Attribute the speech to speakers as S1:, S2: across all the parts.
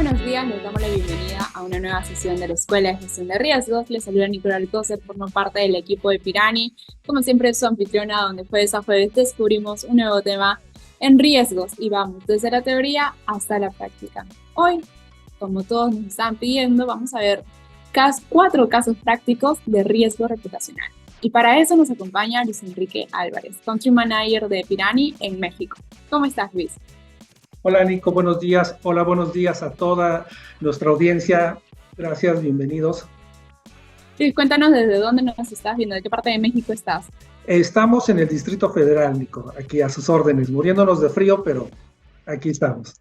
S1: buenos días, les damos la bienvenida a una nueva sesión de la Escuela de Gestión de Riesgos. Les saluda Nicolás Alcocer, formo parte del equipo de Pirani. Como siempre, su anfitriona, donde jueves a jueves descubrimos un nuevo tema en riesgos y vamos desde la teoría hasta la práctica. Hoy, como todos nos están pidiendo, vamos a ver 4 casos prácticos de riesgo reputacional. Y para eso nos acompaña Luis Enrique Álvarez, Country Manager de Pirani en México. ¿Cómo estás, Luis?
S2: Hola Nico, buenos días. Hola, buenos días a toda nuestra audiencia. Gracias, bienvenidos.
S1: Luis, cuéntanos desde dónde nos estás viendo, de qué parte de México estás.
S2: Estamos en el Distrito Federal, Nico, aquí a sus órdenes, muriéndonos de frío, pero aquí estamos.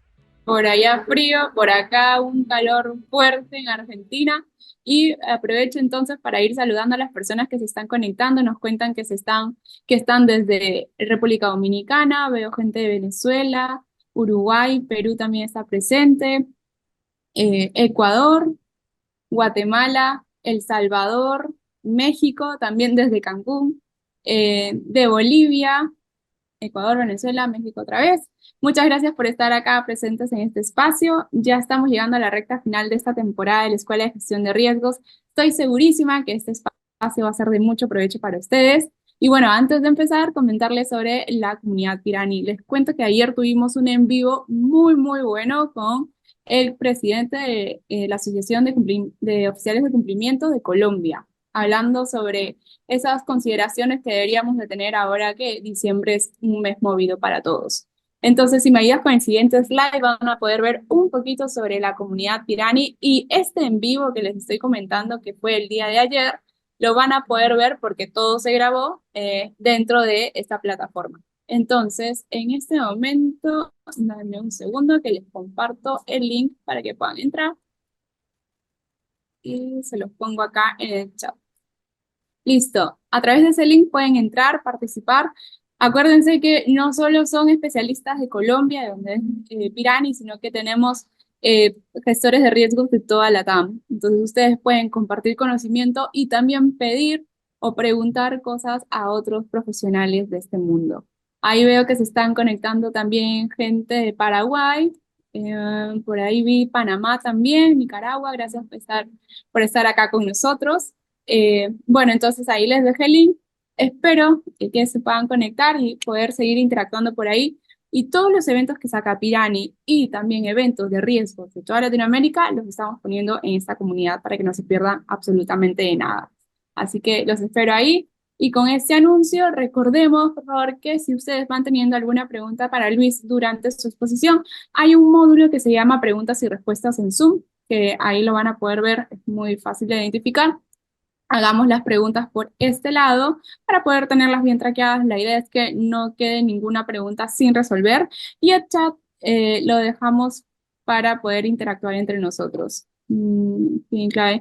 S1: Por allá frío, por acá un calor fuerte en Argentina. Y aprovecho entonces para ir saludando a las personas que se están conectando. Nos cuentan que están desde República Dominicana, veo gente de Venezuela, Uruguay, Perú también está presente, Ecuador, Guatemala, El Salvador, México, también desde Cancún, de Bolivia, Ecuador, Venezuela, México otra vez. Muchas gracias por estar acá presentes en este espacio. Ya estamos llegando a la recta final de esta temporada de la Escuela de Gestión de Riesgos. Estoy segurísima que este espacio va a ser de mucho provecho para ustedes. Y bueno, antes de empezar, comentarles sobre la comunidad Pirani. Les cuento que ayer tuvimos un en vivo muy bueno con el presidente de la Asociación de Oficiales de Cumplimiento de Colombia, hablando sobre esas consideraciones que deberíamos de tener ahora que diciembre es un mes movido para todos. Entonces, si me ayudas con el siguiente slide, van a poder ver un poquito sobre la comunidad Pirani y este en vivo que les estoy comentando, que fue el día de ayer, lo van a poder ver porque todo se grabó dentro de esta plataforma. Entonces, en este momento, dame un segundo que les comparto el link para que puedan entrar y se los pongo acá en el chat. Listo. A través de ese link pueden entrar, participar. Acuérdense que no solo son especialistas de Colombia, de donde es Pirani, sino que tenemos gestores de riesgos de toda la TAM. Entonces ustedes pueden compartir conocimiento y también pedir o preguntar cosas a otros profesionales de este mundo. Ahí veo que se están conectando también gente de Paraguay. Por ahí vi Panamá también, Nicaragua. Gracias por estar acá con nosotros. Bueno, entonces ahí les dejé el link. Espero que se puedan conectar y poder seguir interactuando por ahí. Y todos los eventos que saca Pirani y también eventos de riesgos de toda Latinoamérica los estamos poniendo en esta comunidad para que no se pierdan absolutamente de nada. Así que los espero ahí. Y con este anuncio, recordemos, por favor, que si ustedes van teniendo alguna pregunta para Luis durante su exposición, hay un módulo que se llama Preguntas y Respuestas en Zoom, que ahí lo van a poder ver, es muy fácil de identificar. Hagamos las preguntas por este lado para poder tenerlas bien traqueadas. La idea es que no quede ninguna pregunta sin resolver y el chat lo dejamos para poder interactuar entre nosotros. Bien, clave.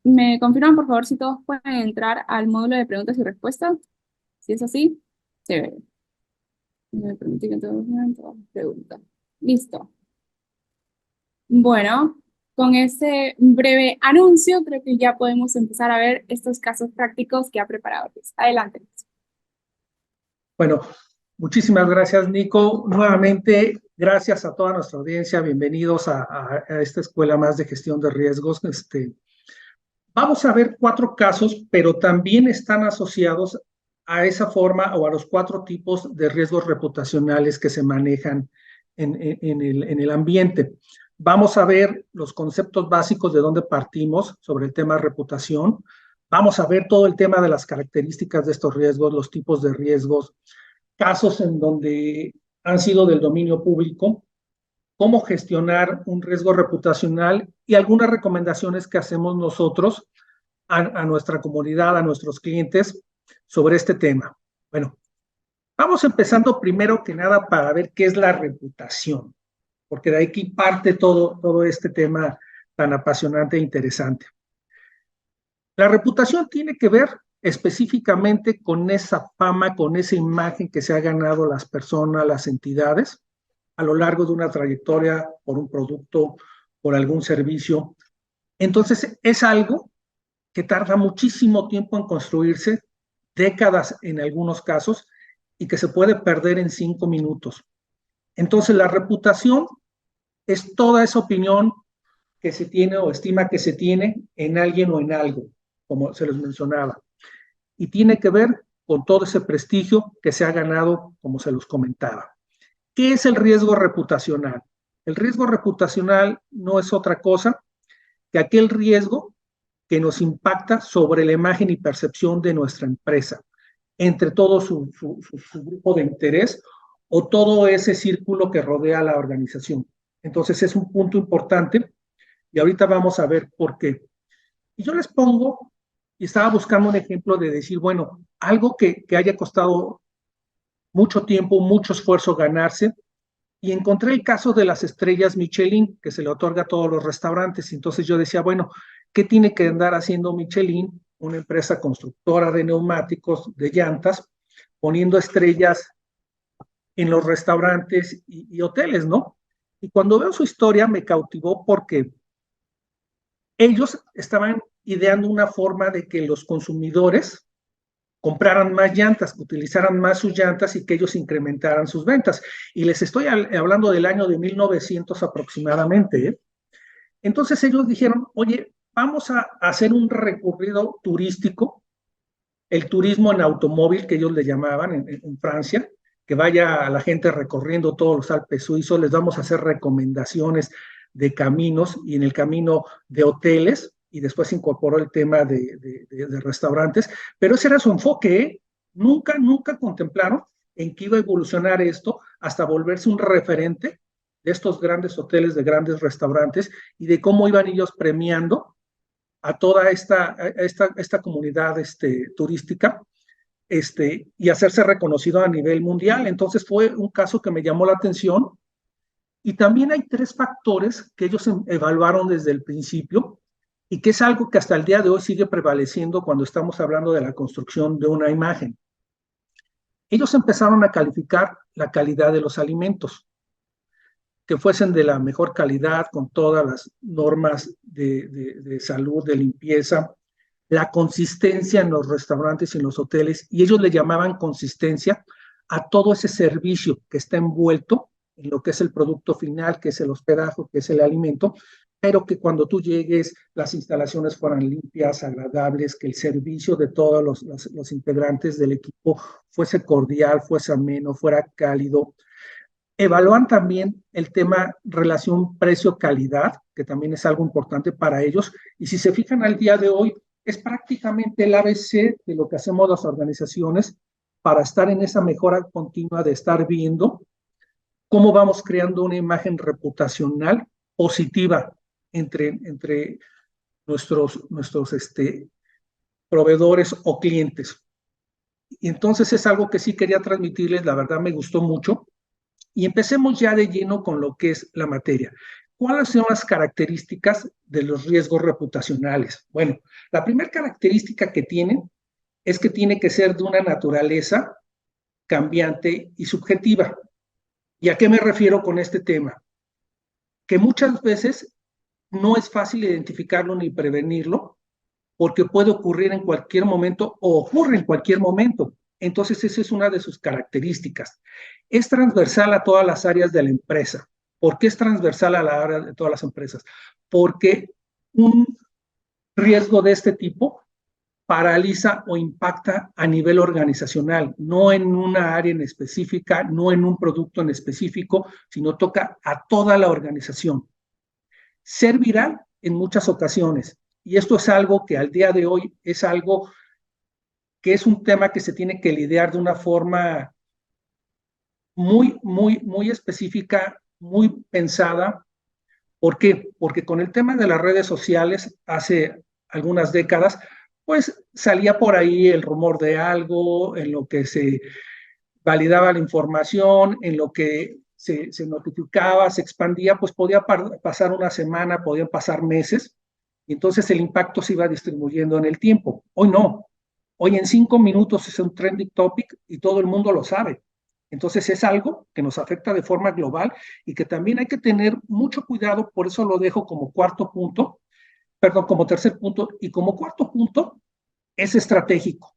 S1: ¿Me confirman, por favor, si todos pueden entrar al módulo de preguntas y respuestas? Si es así, chévere. Me permite que todos vean todas las preguntas. Listo. Bueno, con ese breve anuncio, creo que ya podemos empezar a ver estos casos prácticos que ha preparado Luis. Adelante, Luis.
S2: Bueno, muchísimas gracias, Nico. Nuevamente, gracias a toda nuestra audiencia. Bienvenidos a esta escuela más de gestión de riesgos. Vamos a ver 4 casos, pero también están asociados a esa forma o a los 4 tipos de riesgos reputacionales que se manejan en el ambiente. Vamos a ver los conceptos básicos de dónde partimos sobre el tema reputación. Vamos a ver todo el tema de las características de estos riesgos, los tipos de riesgos, casos en donde han sido del dominio público, cómo gestionar un riesgo reputacional y algunas recomendaciones que hacemos nosotros a nuestra comunidad, a nuestros clientes sobre este tema. Bueno, vamos empezando primero que nada para ver qué es la reputación, porque de aquí parte todo este tema tan apasionante e interesante. La reputación tiene que ver específicamente con esa fama, con esa imagen que se ha ganado las personas, las entidades, a lo largo de una trayectoria por un producto, por algún servicio. Entonces, es algo que tarda muchísimo tiempo en construirse, décadas en algunos casos, y que se puede perder en 5 minutos. Entonces, la reputación es toda esa opinión que se tiene o estima que se tiene en alguien o en algo, como se les mencionaba. Y tiene que ver con todo ese prestigio que se ha ganado, como se los comentaba. ¿Qué es el riesgo reputacional? El riesgo reputacional no es otra cosa que aquel riesgo que nos impacta sobre la imagen y percepción de nuestra empresa, entre todo su grupo de interés o todo ese círculo que rodea a la organización. Entonces es un punto importante y ahorita vamos a ver por qué. Y yo les pongo, y estaba buscando un ejemplo de decir, bueno, algo que haya costado mucho tiempo, mucho esfuerzo ganarse, y encontré el caso de las estrellas Michelin, que se le otorga a todos los restaurantes. Entonces yo decía, bueno, ¿qué tiene que andar haciendo Michelin, una empresa constructora de neumáticos, de llantas, poniendo estrellas en los restaurantes y hoteles, ¿no? Y cuando veo su historia me cautivó porque ellos estaban ideando una forma de que los consumidores compraran más llantas, utilizaran más sus llantas y que ellos incrementaran sus ventas. Y les estoy hablando del año de 1900 aproximadamente, ¿eh? Entonces ellos dijeron, oye, vamos a hacer un recorrido turístico, el turismo en automóvil que ellos le llamaban en Francia, que vaya a la gente recorriendo todos los Alpes suizos, les vamos a hacer recomendaciones de caminos y en el camino de hoteles, y después incorporó el tema de restaurantes, pero ese era su enfoque, ¿eh? Nunca contemplaron en qué iba a evolucionar esto hasta volverse un referente de estos grandes hoteles, de grandes restaurantes y de cómo iban ellos premiando a toda esta comunidad turística y hacerse reconocido a nivel mundial. Entonces fue un caso que me llamó la atención. Y también hay tres factores que ellos evaluaron desde el principio y que es algo que hasta el día de hoy sigue prevaleciendo cuando estamos hablando de la construcción de una imagen. Ellos empezaron a calificar la calidad de los alimentos, que fuesen de la mejor calidad, con todas las normas de salud, de limpieza, la consistencia en los restaurantes y en los hoteles, y ellos le llamaban consistencia a todo ese servicio que está envuelto en lo que es el producto final, que es el hospedaje, que es el alimento, pero que cuando tú llegues las instalaciones fueran limpias, agradables, que el servicio de todos los integrantes del equipo fuese cordial, fuese ameno, fuera cálido. Evalúan también el tema relación precio-calidad, que también es algo importante para ellos. Y si se fijan al día de hoy, es prácticamente el ABC de lo que hacemos las organizaciones para estar en esa mejora continua de estar viendo cómo vamos creando una imagen reputacional positiva entre nuestros proveedores o clientes. Y entonces es algo que sí quería transmitirles, la verdad me gustó mucho. Y empecemos ya de lleno con lo que es la materia. ¿Cuáles son las características de los riesgos reputacionales? Bueno, la primera característica que tienen es que tiene que ser de una naturaleza cambiante y subjetiva. ¿Y a qué me refiero con este tema? Que muchas veces no es fácil identificarlo ni prevenirlo, porque puede ocurrir en cualquier momento o ocurre en cualquier momento. Entonces, esa es una de sus características. Es transversal a todas las áreas de la empresa. ¿Por qué es transversal a la área de todas las empresas? Porque un riesgo de este tipo paraliza o impacta a nivel organizacional, no en una área en específica, no en un producto en específico, sino toca a toda la organización. Ser viral en muchas ocasiones, y esto es algo que al día de hoy es algo que es un tema que se tiene que lidiar de una forma muy específica, muy pensada. ¿Por qué? Porque con el tema de las redes sociales hace algunas décadas, pues salía por ahí el rumor de algo, en lo que se validaba la información, en lo que se notificaba, se expandía, pues podía pasar una semana, podían pasar meses, y entonces el impacto se iba distribuyendo en el tiempo. Hoy no. Hoy en 5 minutos es un trending topic y todo el mundo lo sabe. Entonces es algo que nos afecta de forma global y que también hay que tener mucho cuidado, por eso lo dejo como cuarto punto, perdón, como tercer punto, y como cuarto punto es estratégico.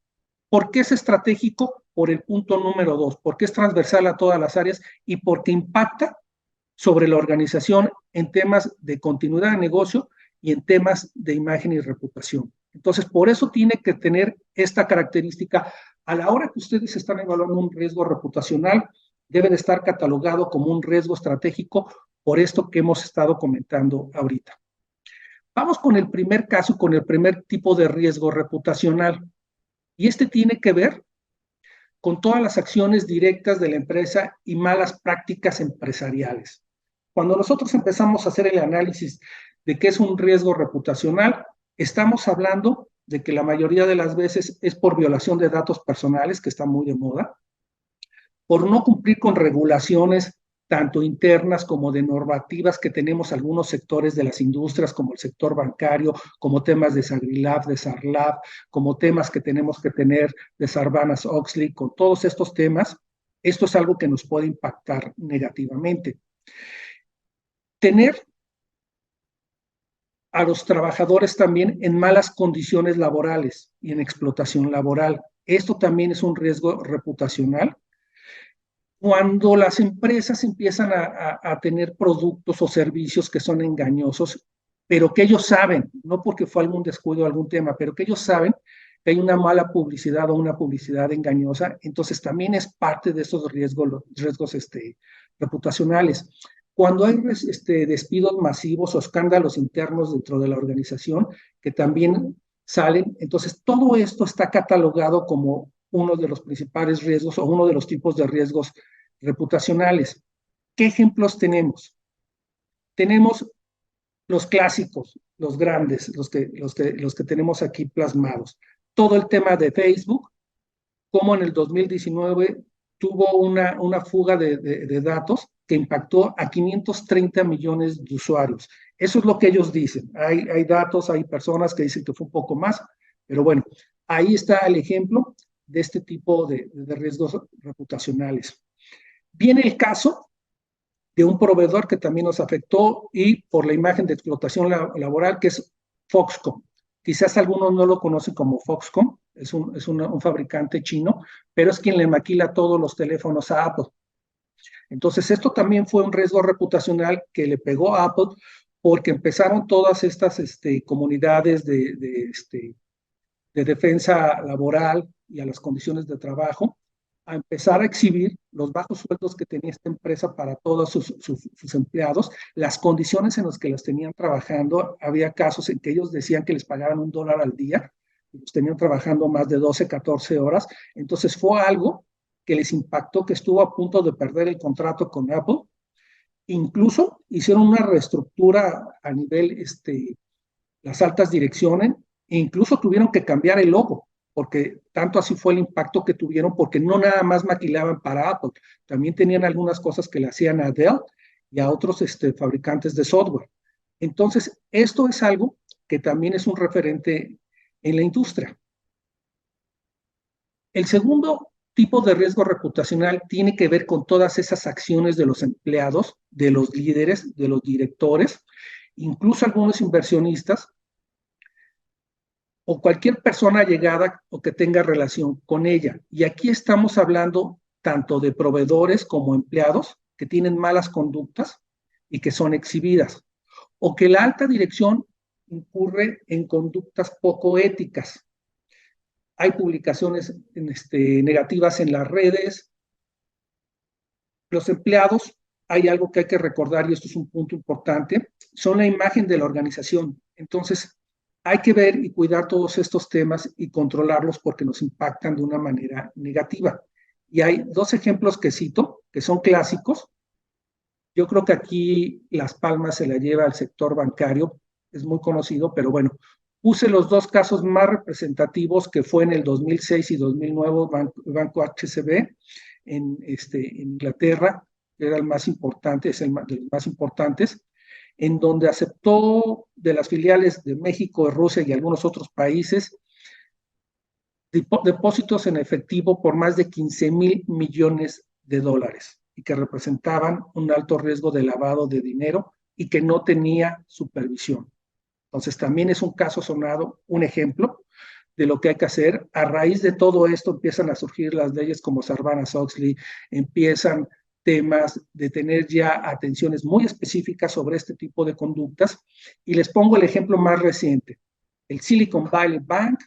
S2: ¿Por qué es estratégico? Por el punto número 2, porque es transversal a todas las áreas y porque impacta sobre la organización en temas de continuidad de negocio y en temas de imagen y reputación. Entonces, por eso tiene que tener esta característica. A la hora que ustedes están evaluando un riesgo reputacional, debe de estar catalogado como un riesgo estratégico por esto que hemos estado comentando ahorita. Vamos con el primer caso, con el primer tipo de riesgo reputacional. Y este tiene que ver con todas las acciones directas de la empresa y malas prácticas empresariales. Cuando nosotros empezamos a hacer el análisis de qué es un riesgo reputacional, estamos hablando de que la mayoría de las veces es por violación de datos personales, que está muy de moda, por no cumplir con regulaciones tanto internas como de normativas que tenemos algunos sectores de las industrias, como el sector bancario, como temas de Sagrilab, de Sarlab, como temas que tenemos que tener de Sarbanes-Oxley, con todos estos temas, esto es algo que nos puede impactar negativamente. Tener a los trabajadores también en malas condiciones laborales y en explotación laboral. Esto también es un riesgo reputacional. Cuando las empresas empiezan a tener productos o servicios que son engañosos, pero que ellos saben, no porque fue algún descuido o algún tema, pero que ellos saben que hay una mala publicidad o una publicidad engañosa, entonces también es parte de esos riesgos reputacionales. Cuando hay despidos masivos o escándalos internos dentro de la organización que también salen, entonces todo esto está catalogado como uno de los principales riesgos o uno de los tipos de riesgos reputacionales. ¿Qué ejemplos tenemos? Tenemos los clásicos, los grandes, los que tenemos aquí plasmados. Todo el tema de Facebook, como en el 2019 tuvo una fuga de datos que impactó a 530 millones de usuarios. Eso es lo que ellos dicen. Hay datos, hay personas que dicen que fue un poco más, pero bueno, ahí está el ejemplo de este tipo de riesgos reputacionales. Viene el caso de un proveedor que también nos afectó y por la imagen de explotación laboral, que es Foxconn. Quizás algunos no lo conocen como Foxconn, es un fabricante chino, pero es quien le maquila todos los teléfonos a Apple. Entonces, esto también fue un riesgo reputacional que le pegó a Apple porque empezaron todas estas comunidades de defensa laboral y a las condiciones de trabajo a empezar a exhibir los bajos sueldos que tenía esta empresa para todos sus empleados, las condiciones en las que los tenían trabajando. Había casos en que ellos decían que les pagaban $1 al día, y los tenían trabajando más de 12, 14 horas. Entonces fue algo que les impactó, que estuvo a punto de perder el contrato con Apple. Incluso hicieron una reestructura a nivel, las altas direcciones, e incluso tuvieron que cambiar el logo, porque tanto así fue el impacto que tuvieron, porque no nada más maquilaban para Apple, también tenían algunas cosas que le hacían a Dell y a otros fabricantes de software. Entonces, esto es algo que también es un referente en la industria. El segundo tipo de riesgo reputacional tiene que ver con todas esas acciones de los empleados, de los líderes, de los directores, incluso algunos inversionistas, o cualquier persona llegada o que tenga relación con ella. Y aquí estamos hablando tanto de proveedores como empleados que tienen malas conductas y que son exhibidas, o que la alta dirección incurre en conductas poco éticas. Hay publicaciones negativas en las redes. Los empleados, hay algo que hay que recordar, y esto es un punto importante, son la imagen de la organización. Entonces, hay que ver y cuidar todos estos temas y controlarlos porque nos impactan de una manera negativa. Y hay dos ejemplos que cito, que son clásicos. Yo creo que aquí Las Palmas se la lleva al sector bancario, es muy conocido, pero bueno, puse los dos casos más representativos que fue en el 2006 y 2009, Banco HSBC en Inglaterra, que era el más importante, es el de los más importantes, en donde aceptó de las filiales de México, de Rusia y algunos otros países depósitos en efectivo por más de 15,000 millones de dólares y que representaban un alto riesgo de lavado de dinero y que no tenía supervisión. Entonces también es un caso sonado, un ejemplo de lo que hay que hacer. A raíz de todo esto empiezan a surgir las leyes como Sarbanes-Oxley, empiezan temas, de tener ya atenciones muy específicas sobre este tipo de conductas. Y les pongo el ejemplo más reciente. El Silicon Valley Bank,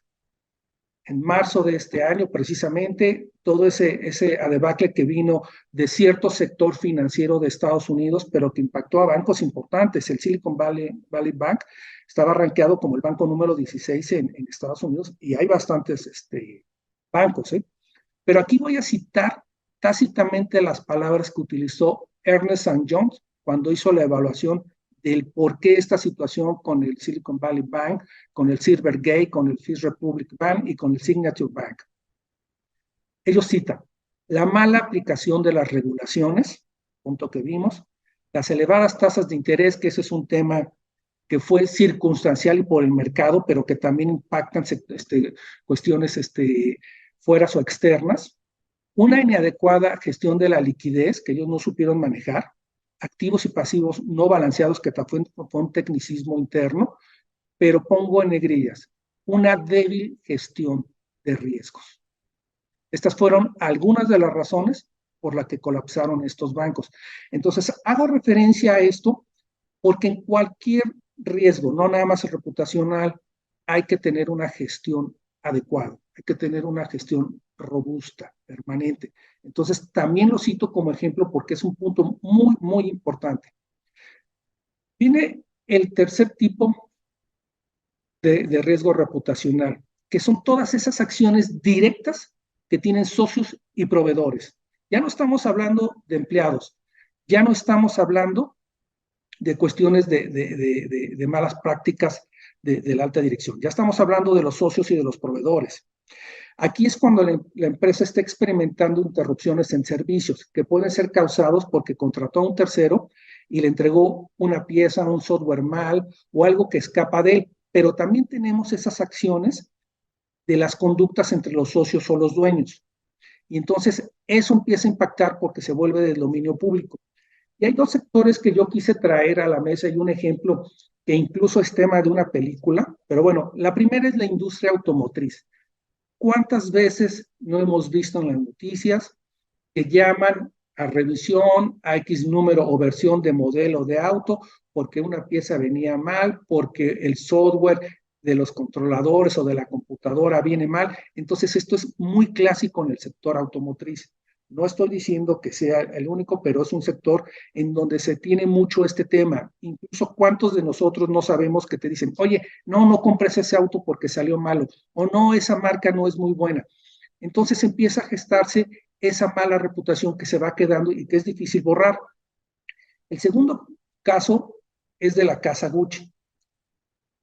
S2: en marzo de este año, precisamente, todo ese debacle que vino de cierto sector financiero de Estados Unidos, pero que impactó a bancos importantes. El Silicon Valley Bank estaba rankeado como el banco número 16 en Estados Unidos, y hay bastantes bancos, ¿eh? Pero aquí voy a citar tácitamente las palabras que utilizó Ernest & Young cuando hizo la evaluación del por qué esta situación con el Silicon Valley Bank, con el Silvergate, con el First Republic Bank y con el Signature Bank. Ellos citan la mala aplicación de las regulaciones, punto que vimos, las elevadas tasas de interés, que ese es un tema que fue circunstancial y por el mercado, pero que también impactan cuestiones fueras o externas, una inadecuada gestión de la liquidez que ellos no supieron manejar, activos y pasivos no balanceados, que fue un tecnicismo interno, pero pongo en negrillas, una débil gestión de riesgos. Estas fueron algunas de las razones por las que colapsaron estos bancos. Entonces, hago referencia a esto porque en cualquier riesgo, no nada más el reputacional, hay que tener una gestión adecuada, hay que tener una gestión robusta, permanente. Entonces, también lo cito como ejemplo porque es un punto muy, muy importante. Viene el tercer tipo de riesgo reputacional, que son todas esas acciones directas que tienen socios y proveedores. Ya no estamos hablando de empleados, ya no estamos hablando de cuestiones de malas prácticas de la alta dirección. Ya estamos hablando de los socios y de los proveedores. Aquí es cuando la empresa está experimentando interrupciones en servicios que pueden ser causados porque contrató a un tercero y le entregó una pieza, un software mal o algo que escapa de él. Pero también tenemos esas acciones de las conductas entre los socios o los dueños. Y entonces eso empieza a impactar porque se vuelve del dominio público. Y hay dos sectores que yo quise traer a la mesa y un ejemplo que incluso es tema de una película, pero bueno, la primera es la industria automotriz. ¿Cuántas veces no hemos visto en las noticias que llaman a revisión, a X número o versión de modelo de auto, porque una pieza venía mal, porque el software de los controladores o de la computadora viene mal? Entonces, esto es muy clásico en el sector automotriz. No estoy diciendo que sea el único, pero es un sector en donde se tiene mucho este tema. Incluso cuántos de nosotros no sabemos que te dicen, oye, no compres ese auto porque salió malo, o no, esa marca no es muy buena. Entonces empieza a gestarse esa mala reputación que se va quedando y que es difícil borrar. El segundo caso es de la casa Gucci.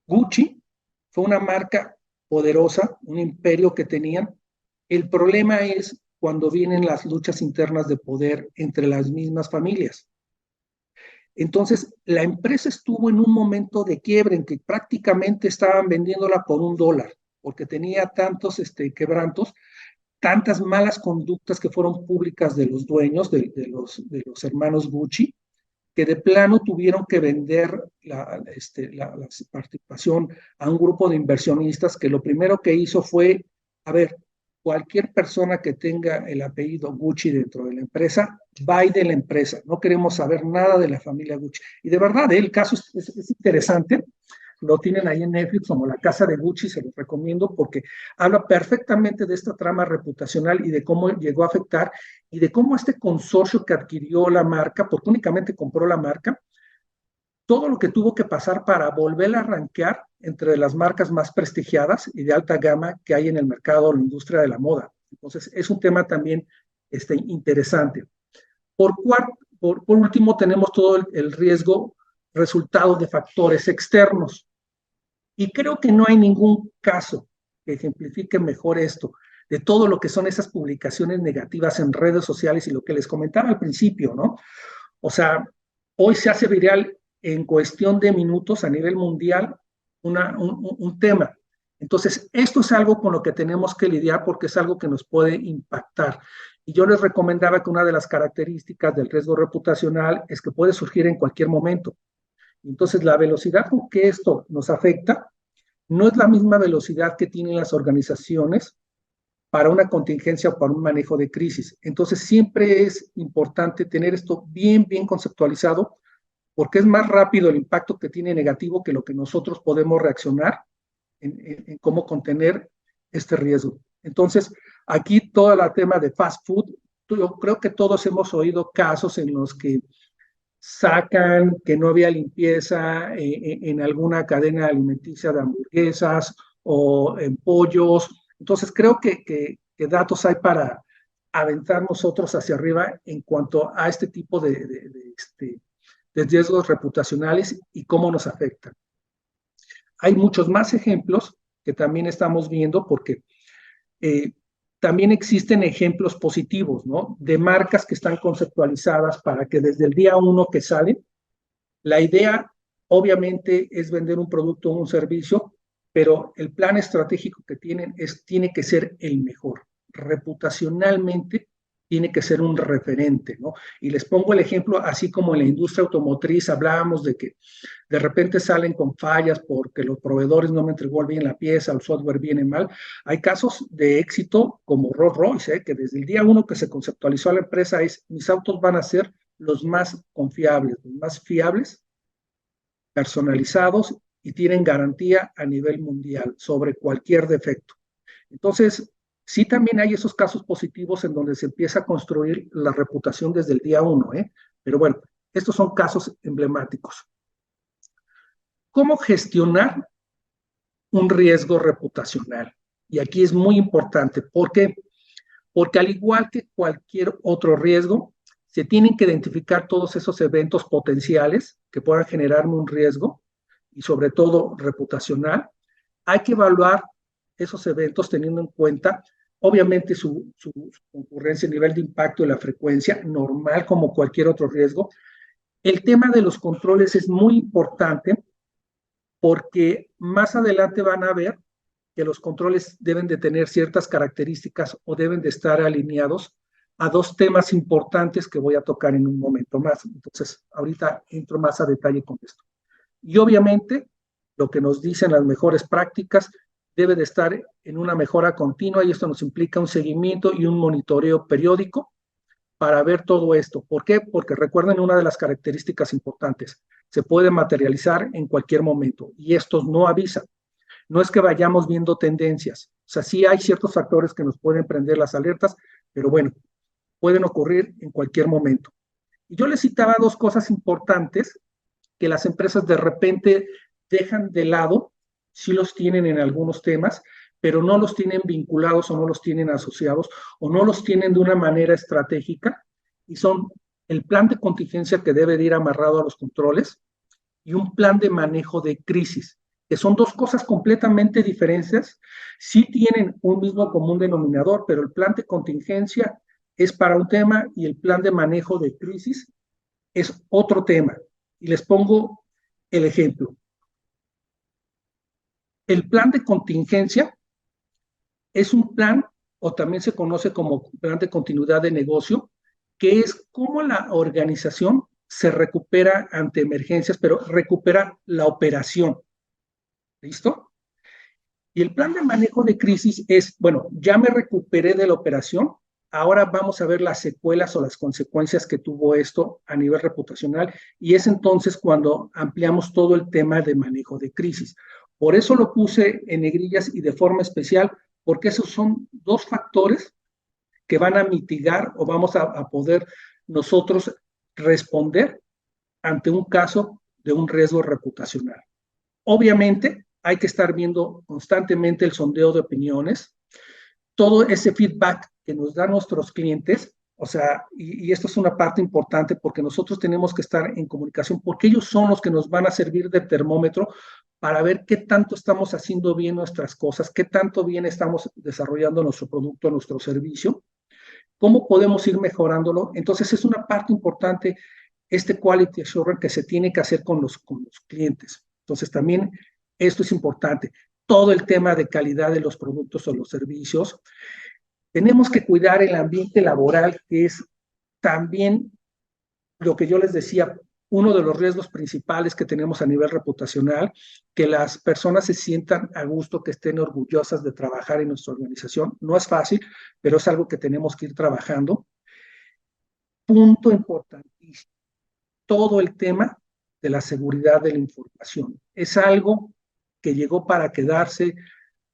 S2: Gucci fue una marca poderosa, un imperio que tenían. El problema es cuando vienen las luchas internas de poder entre las mismas familias. Entonces, la empresa estuvo en un momento de quiebre en que prácticamente estaban vendiéndola por $1, porque tenía tantos quebrantos, tantas malas conductas que fueron públicas de los dueños, de los hermanos Gucci, que de plano tuvieron que vender la participación a un grupo de inversionistas que lo primero que hizo fue, a ver, cualquier persona que tenga el apellido Gucci dentro de la empresa, va de la empresa, no queremos saber nada de la familia Gucci. Y de verdad, el caso es interesante, lo tienen ahí en Netflix como La Casa de Gucci, se los recomiendo porque habla perfectamente de esta trama reputacional y de cómo llegó a afectar y de cómo este consorcio que adquirió la marca, porque únicamente compró la marca, todo lo que tuvo que pasar para volver a rankear entre las marcas más prestigiadas y de alta gama que hay en el mercado, la industria de la moda. Entonces, es un tema también interesante. Por último, tenemos todo el riesgo resultado de factores externos. Y creo que no hay ningún caso que ejemplifique mejor esto, de todo lo que son esas publicaciones negativas en redes sociales y lo que les comentaba al principio, ¿no? O sea, hoy se hace viral en cuestión de minutos a nivel mundial un tema. Entonces, esto es algo con lo que tenemos que lidiar porque es algo que nos puede impactar. Y yo les recomendaba que una de las características del riesgo reputacional es que puede surgir en cualquier momento. Entonces, la velocidad con que esto nos afecta no es la misma velocidad que tienen las organizaciones para una contingencia o para un manejo de crisis. Entonces, siempre es importante tener esto bien, bien conceptualizado, porque es más rápido el impacto que tiene negativo que lo que nosotros podemos reaccionar en cómo contener este riesgo. Entonces, aquí todo el tema de fast food, yo creo que todos hemos oído casos en los que sacan que no había limpieza en alguna cadena alimenticia de hamburguesas o en pollos. Entonces, creo que datos hay para aventar nosotros hacia arriba en cuanto a este tipo de riesgos reputacionales y cómo nos afectan. Hay muchos más ejemplos que también estamos viendo porque también existen ejemplos positivos, ¿no? De marcas que están conceptualizadas para que desde el día uno que salen, la idea obviamente es vender un producto o un servicio, pero el plan estratégico que tienen tiene que ser el mejor. Reputacionalmente tiene que ser un referente, ¿no? Y les pongo el ejemplo, así como en la industria automotriz hablábamos de que de repente salen con fallas porque los proveedores no me entregó bien la pieza, el software viene mal. Hay casos de éxito como Rolls Royce, que desde el día uno que se conceptualizó la empresa mis autos van a ser los más confiables, los más fiables, personalizados y tienen garantía a nivel mundial sobre cualquier defecto. Entonces, sí también hay esos casos positivos en donde se empieza a construir la reputación desde el día uno, ¿eh? Pero bueno, estos son casos emblemáticos. ¿Cómo gestionar un riesgo reputacional? Y aquí es muy importante. ¿Por qué? Porque al igual que cualquier otro riesgo, se tienen que identificar todos esos eventos potenciales que puedan generarme un riesgo y sobre todo reputacional. Hay que evaluar esos eventos teniendo en cuenta, obviamente, su concurrencia, el nivel de impacto y la frecuencia, normal como cualquier otro riesgo. El tema de los controles es muy importante porque más adelante van a ver que los controles deben de tener ciertas características o deben de estar alineados a dos temas importantes que voy a tocar en un momento más. Entonces, ahorita entro más a detalle con esto. Y obviamente, lo que nos dicen las mejores prácticas debe de estar en una mejora continua y esto nos implica un seguimiento y un monitoreo periódico para ver todo esto. ¿Por qué? Porque recuerden una de las características importantes, se puede materializar en cualquier momento y estos no avisan. No es que vayamos viendo tendencias, o sea, sí hay ciertos factores que nos pueden prender las alertas, pero bueno, pueden ocurrir en cualquier momento. Y yo les citaba dos cosas importantes que las empresas de repente dejan de lado, sí los tienen en algunos temas, pero no los tienen vinculados o no los tienen asociados o no los tienen de una manera estratégica y son el plan de contingencia que debe de ir amarrado a los controles y un plan de manejo de crisis, que son dos cosas completamente diferentes. Sí tienen un mismo común denominador, pero el plan de contingencia es para un tema y el plan de manejo de crisis es otro tema. Y les pongo el ejemplo. El plan de contingencia es un plan, o también se conoce como plan de continuidad de negocio, que es cómo la organización se recupera ante emergencias, pero recupera la operación. ¿Listo? Y el plan de manejo de crisis es, bueno, ya me recuperé de la operación, ahora vamos a ver las secuelas o las consecuencias que tuvo esto a nivel reputacional y es entonces cuando ampliamos todo el tema de manejo de crisis. Por eso lo puse en negrillas y de forma especial, porque esos son dos factores que van a mitigar o vamos a poder nosotros responder ante un caso de un riesgo reputacional. Obviamente, hay que estar viendo constantemente el sondeo de opiniones, todo ese feedback que nos dan nuestros clientes, o sea, y esto es una parte importante porque nosotros tenemos que estar en comunicación porque ellos son los que nos van a servir de termómetro para ver qué tanto estamos haciendo bien nuestras cosas, qué tanto bien estamos desarrollando nuestro producto, nuestro servicio, cómo podemos ir mejorándolo. Entonces, es una parte importante este quality assurance que se tiene que hacer con los clientes. Entonces, también esto es importante. Todo el tema de calidad de los productos o los servicios. Tenemos que cuidar el ambiente laboral, que es también lo que yo les decía, uno de los riesgos principales que tenemos a nivel reputacional, que las personas se sientan a gusto, que estén orgullosas de trabajar en nuestra organización. No es fácil, pero es algo que tenemos que ir trabajando. Punto importantísimo, todo el tema de la seguridad de la información. Es algo que llegó para quedarse.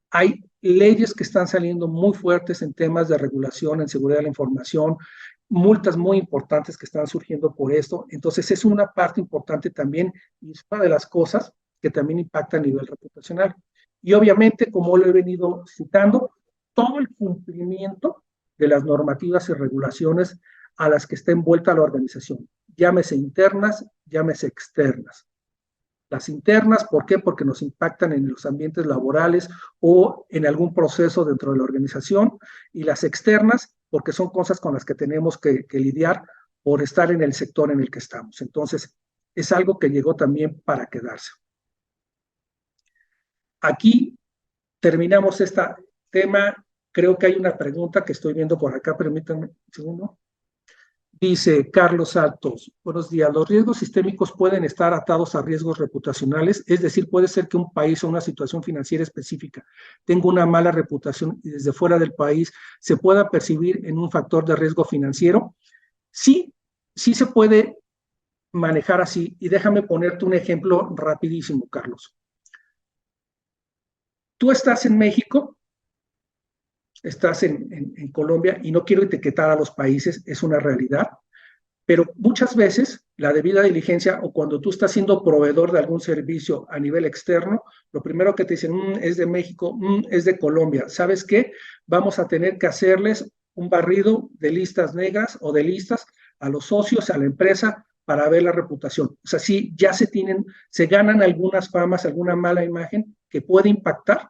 S2: Hay leyes que están saliendo muy fuertes en temas de regulación, en seguridad de la información, multas muy importantes que están surgiendo por esto. Entonces es una parte importante también y es una de las cosas que también impacta a nivel reputacional. Y obviamente, como lo he venido citando, todo el cumplimiento de las normativas y regulaciones a las que está envuelta la organización, llámese internas, llámese externas. Las internas, ¿por qué? Porque nos impactan en los ambientes laborales o en algún proceso dentro de la organización. Y las externas, porque son cosas con las que tenemos que lidiar por estar en el sector en el que estamos. Entonces, es algo que llegó también para quedarse. Aquí terminamos este tema. Creo que hay una pregunta que estoy viendo por acá. Permítanme un segundo. Dice Carlos Santos, buenos días, los riesgos sistémicos pueden estar atados a riesgos reputacionales, es decir, puede ser que un país o una situación financiera específica tenga una mala reputación y desde fuera del país se pueda percibir en un factor de riesgo financiero. Sí, sí se puede manejar así y déjame ponerte un ejemplo rapidísimo, Carlos. Tú estás en México, estás en Colombia y no quiero etiquetar a los países, es una realidad. Pero muchas veces la debida diligencia o cuando tú estás siendo proveedor de algún servicio a nivel externo, lo primero que te dicen es de México, es de Colombia. ¿Sabes qué? Vamos a tener que hacerles un barrido de listas negras o de listas a los socios, a la empresa, para ver la reputación. O sea, sí, ya se ganan algunas famas, alguna mala imagen que puede impactar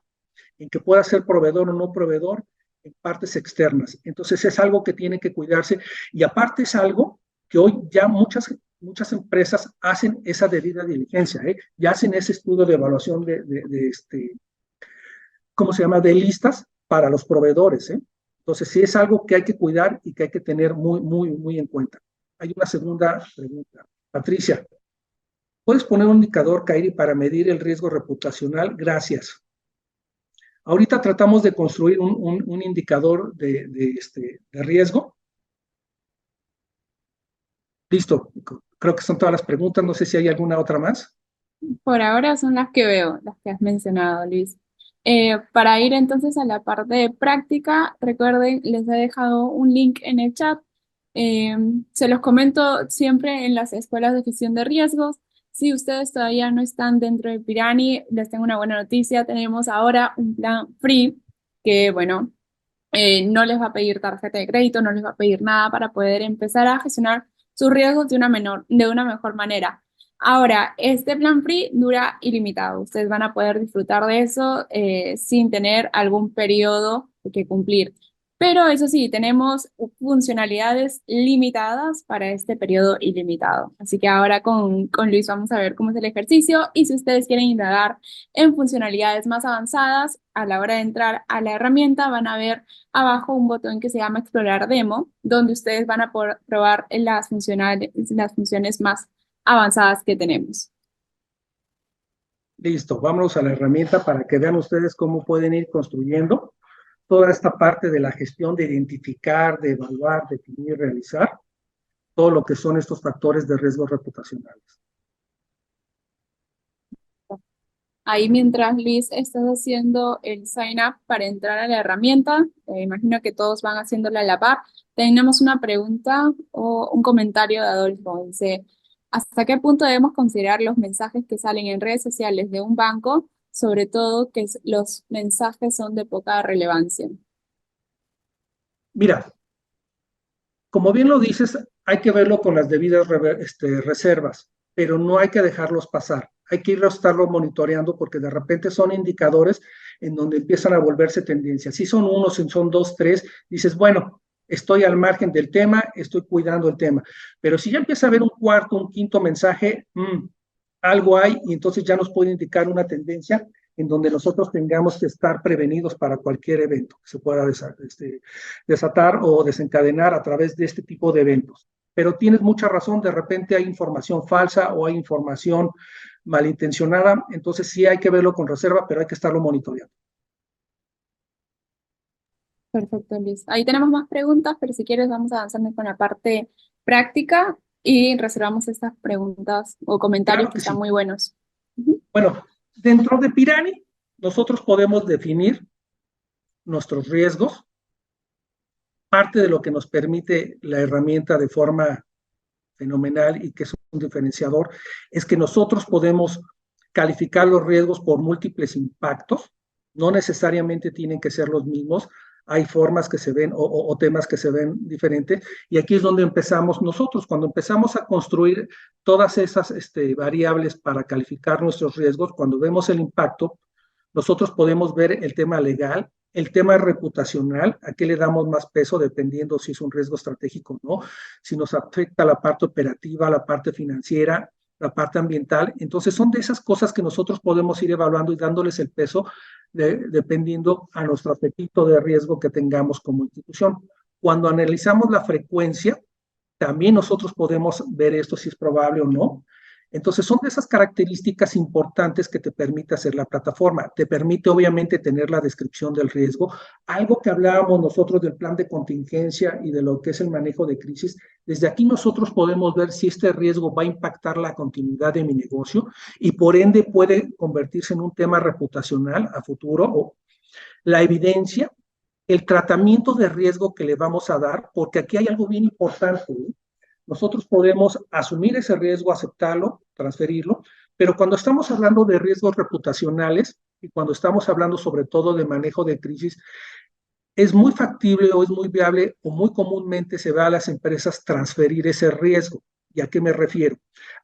S2: en que pueda ser proveedor o no proveedor en partes externas. Entonces es algo que tiene que cuidarse y aparte es algo que hoy ya muchas empresas hacen esa debida diligencia, ya hacen ese estudio de evaluación ¿cómo se llama?, de listas para los proveedores. Entonces sí es algo que hay que cuidar y que hay que tener muy, muy, muy en cuenta. Hay una segunda pregunta. Patricia, ¿puedes poner un indicador, Kairi, para medir el riesgo reputacional? Gracias. Ahorita tratamos de construir un indicador de riesgo. Listo, creo que son todas las preguntas, no sé si hay alguna otra más.
S1: Por ahora son las que veo, las que has mencionado, Luis. Para ir entonces a la parte de práctica, recuerden, les he dejado un link en el chat. Se los comento siempre en las escuelas de gestión de riesgos. Si ustedes todavía no están dentro de Pirani, les tengo una buena noticia. Tenemos ahora un plan free que, bueno, no les va a pedir tarjeta de crédito, no les va a pedir nada para poder empezar a gestionar sus riesgos de una mejor manera. Ahora, este plan free dura ilimitado. Ustedes van a poder disfrutar de eso sin tener algún periodo que cumplir. Pero eso sí, tenemos funcionalidades limitadas para este periodo ilimitado. Así que ahora con Luis vamos a ver cómo es el ejercicio y si ustedes quieren indagar en funcionalidades más avanzadas, a la hora de entrar a la herramienta van a ver abajo un botón que se llama Explorar Demo, donde ustedes van a poder probar las funciones más avanzadas que tenemos.
S2: Listo, vámonos a la herramienta para que vean ustedes cómo pueden ir construyendo toda esta parte de la gestión de identificar, de evaluar, definir, realizar, todo lo que son estos factores de riesgo reputacionales.
S1: Ahí mientras Luis estás haciendo el sign up para entrar a la herramienta, imagino que todos van haciéndole a la par, tenemos una pregunta o un comentario de Adolfo. Dice, ¿hasta qué punto debemos considerar los mensajes que salen en redes sociales de un banco, sobre todo que los mensajes son de poca relevancia?
S2: Mira, como bien lo dices, hay que verlo con las debidas reservas, pero no hay que dejarlos pasar. Hay que estarlo monitoreando porque de repente son indicadores en donde empiezan a volverse tendencias. Si son uno, si son dos, tres, dices, bueno, estoy al margen del tema, estoy cuidando el tema. Pero si ya empieza a haber un cuarto, un quinto mensaje, algo hay y entonces ya nos puede indicar una tendencia en donde nosotros tengamos que estar prevenidos para cualquier evento que se pueda desatar o desencadenar a través de este tipo de eventos. pero tienes mucha razón, de repente hay información falsa o hay información malintencionada, entonces sí hay que verlo con reserva, pero hay que estarlo monitoreando.
S1: Perfecto, Luis. Ahí tenemos más preguntas, pero si quieres vamos avanzando con la parte práctica y reservamos estas preguntas o comentarios
S2: Claro
S1: que
S2: que
S1: están
S2: sí.
S1: muy buenos. Ujú.
S2: Bueno, dentro de Pirani, nosotros podemos definir nuestros riesgos, parte de lo que nos permite la herramienta de forma fenomenal y que es un diferenciador, es que nosotros podemos calificar los riesgos por múltiples impactos, no necesariamente tienen que ser los mismos, hay formas que se ven o temas que se ven diferentes, y aquí es donde empezamos nosotros, cuando empezamos a construir todas esas variables para calificar nuestros riesgos, cuando vemos el impacto, nosotros podemos ver el tema legal, el tema reputacional, a qué le damos más peso dependiendo si es un riesgo estratégico o no, si nos afecta la parte operativa, la parte financiera, la parte ambiental. Entonces son de esas cosas que nosotros podemos ir evaluando y dándoles el peso dependiendo a nuestro apetito de riesgo que tengamos como institución. Cuando analizamos la frecuencia, también nosotros podemos ver esto si es probable o no. Entonces, son de esas características importantes que te permite hacer la plataforma. Te permite, obviamente, tener la descripción del riesgo. Algo que hablábamos nosotros del plan de contingencia y de lo que es el manejo de crisis. Desde aquí nosotros podemos ver si este riesgo va a impactar la continuidad de mi negocio y, por ende, puede convertirse en un tema reputacional a futuro. O la evidencia, el tratamiento de riesgo que le vamos a dar, porque aquí hay algo bien importante, ¿eh? Nosotros podemos asumir ese riesgo, aceptarlo, transferirlo, pero cuando estamos hablando de riesgos reputacionales y cuando estamos hablando sobre todo de manejo de crisis, es muy factible o es muy viable o muy comúnmente se ve a las empresas transferir ese riesgo. ¿Y a qué me refiero?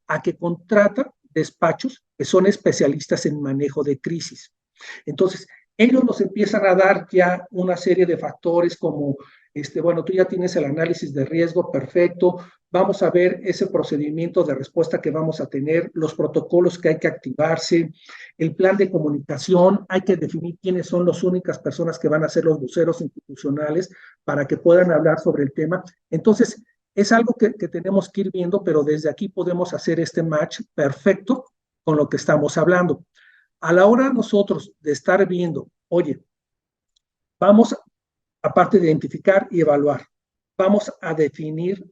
S2: A que contratan despachos que son especialistas en manejo de crisis. Entonces, ellos nos empiezan a dar ya una serie de factores como, bueno, tú ya tienes el análisis de riesgo perfecto, vamos a ver ese procedimiento de respuesta que vamos a tener, los protocolos que hay que activarse, el plan de comunicación, hay que definir quiénes son las únicas personas que van a ser los voceros institucionales para que puedan hablar sobre el tema. Entonces, es algo que tenemos que ir viendo, pero desde aquí podemos hacer este match perfecto con lo que estamos hablando. A la hora nosotros de estar viendo, oye, vamos, aparte de identificar y evaluar, vamos a definir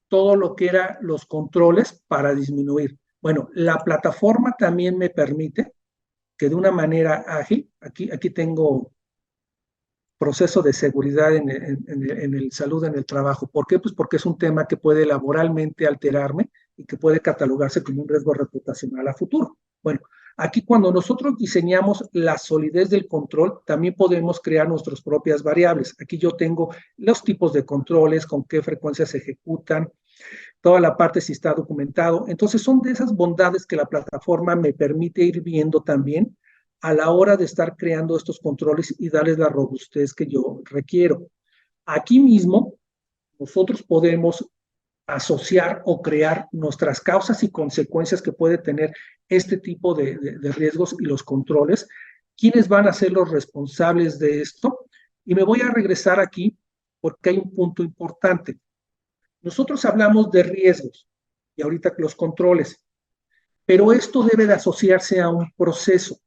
S2: todo lo que eran los controles para disminuir. Bueno, la plataforma también me permite que de una manera ágil, aquí tengo proceso de seguridad en el salud en el trabajo. ¿Por qué? Pues porque es un tema que puede laboralmente alterarme y que puede catalogarse como un riesgo reputacional a futuro. Bueno, aquí cuando nosotros diseñamos la solidez del control, también podemos crear nuestras propias variables. Aquí yo tengo los tipos de controles, con qué frecuencia se ejecutan, toda la parte si está documentado. Entonces son de esas bondades que la plataforma me permite ir viendo también a la hora de estar creando estos controles y darles la robustez que yo requiero. Aquí mismo nosotros podemos asociar o crear nuestras causas y consecuencias que puede tener este tipo de riesgos y los controles, quiénes van a ser los responsables de esto. Y me voy a regresar aquí porque hay un punto importante. Nosotros hablamos de riesgos y ahorita los controles, pero esto debe de asociarse a un proceso.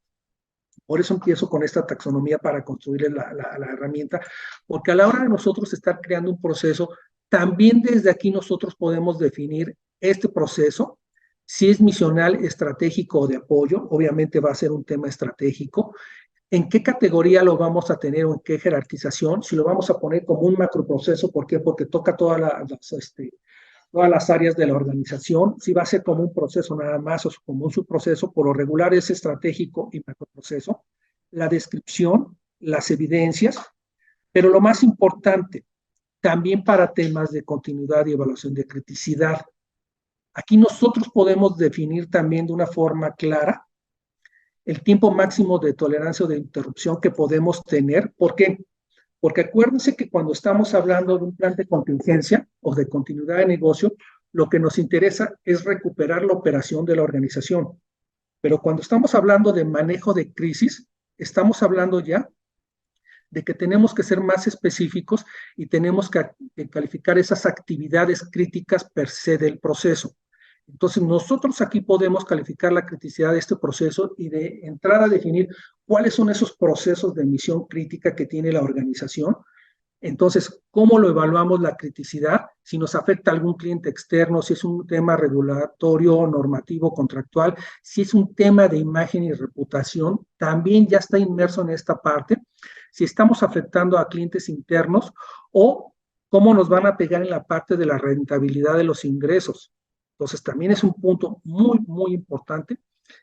S2: Por eso empiezo con esta taxonomía para construir la herramienta, porque a la hora de nosotros estar creando un proceso, también desde aquí nosotros podemos definir este proceso, si es misional, estratégico o de apoyo, obviamente va a ser un tema estratégico, en qué categoría lo vamos a tener o en qué jerarquización, si lo vamos a poner como un macroproceso, ¿por qué? Porque toca todas las áreas de la organización, si va a ser como un proceso nada más o como un subproceso, por lo regular es estratégico y macroproceso, la descripción, las evidencias, pero lo más importante, también para temas de continuidad y evaluación de criticidad. Aquí nosotros podemos definir también de una forma clara el tiempo máximo de tolerancia o de interrupción que podemos tener. ¿Por qué? Porque acuérdense que cuando estamos hablando de un plan de contingencia o de continuidad de negocio, lo que nos interesa es recuperar la operación de la organización. Pero cuando estamos hablando de manejo de crisis, estamos hablando ya de que tenemos que ser más específicos y tenemos que calificar esas actividades críticas per se del proceso. Entonces, nosotros aquí podemos calificar la criticidad de este proceso y de entrar a definir cuáles son esos procesos de emisión crítica que tiene la organización. Entonces, ¿cómo lo evaluamos la criticidad? Si nos afecta a algún cliente externo, si es un tema regulatorio, normativo, contractual, si es un tema de imagen y reputación, también ya está inmerso en esta parte. Si estamos afectando a clientes internos o cómo nos van a pegar en la parte de la rentabilidad de los ingresos. Entonces, también es un punto muy, muy importante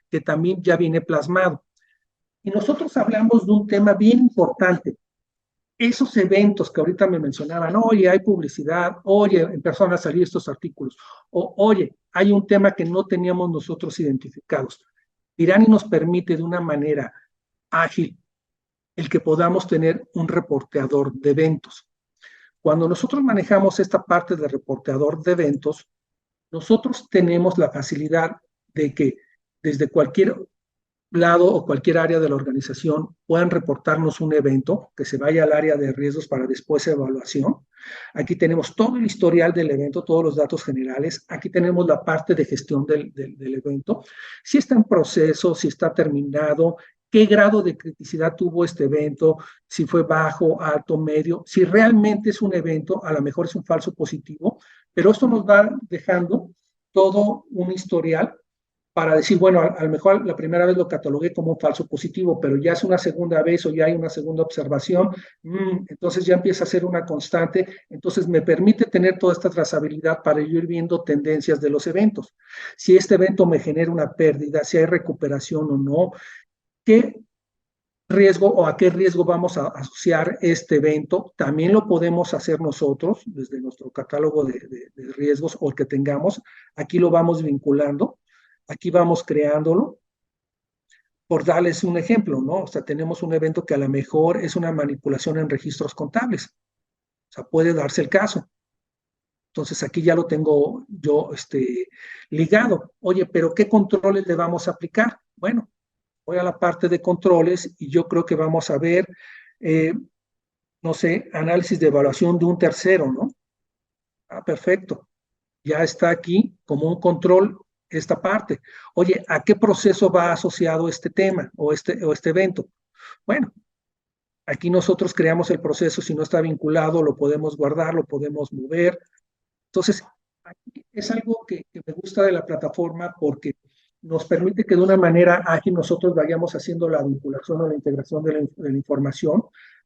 S2: que también ya viene plasmado. Y nosotros hablamos de un tema bien importante. Esos eventos que ahorita me mencionaban, oye, hay publicidad, oye, empezaron a salir estos artículos, o oye, hay un tema que no teníamos nosotros identificados. Pirani nos permite de una manera ágil el que podamos tener un reporteador de eventos. Cuando nosotros manejamos esta parte de reporteador de eventos, nosotros tenemos la facilidad de que desde cualquier lado o cualquier área de la organización puedan reportarnos un evento que se vaya al área de riesgos para después evaluación. Aquí tenemos todo el historial del evento, todos los datos generales. Aquí tenemos la parte de gestión del evento. Si está en proceso, si está terminado, qué grado de criticidad tuvo este evento, si fue bajo, alto, medio, si realmente es un evento, a lo mejor es un falso positivo, pero esto nos va dejando todo un historial para decir, bueno, a lo mejor la primera vez lo catalogué como un falso positivo, pero ya es una segunda vez o ya hay una segunda observación, entonces ya empieza a ser una constante, entonces me permite tener toda esta trazabilidad para yo ir viendo tendencias de los eventos. Si este evento me genera una pérdida, si hay recuperación o no, qué riesgo o a qué riesgo vamos a asociar este evento, también lo podemos hacer nosotros desde nuestro catálogo de riesgos o el que tengamos, aquí lo vamos vinculando. Aquí vamos creándolo, por darles un ejemplo, ¿no? O sea, tenemos un evento que a lo mejor es una manipulación en registros contables. O sea, puede darse el caso. Entonces, aquí ya lo tengo yo ligado. Oye, pero ¿qué controles le vamos a aplicar? Bueno, voy a la parte de controles y yo creo que vamos a ver, no sé, análisis de evaluación de un tercero, ¿no? Ah, perfecto. Ya está aquí como un control esta parte. Oye, ¿a qué proceso va asociado este tema o este evento? Bueno, aquí nosotros creamos el proceso, si no está vinculado, lo podemos guardar, lo podemos mover. Entonces, es algo que me gusta de la plataforma porque nos permite que de una manera ágil nosotros vayamos haciendo la vinculación o la integración de la información.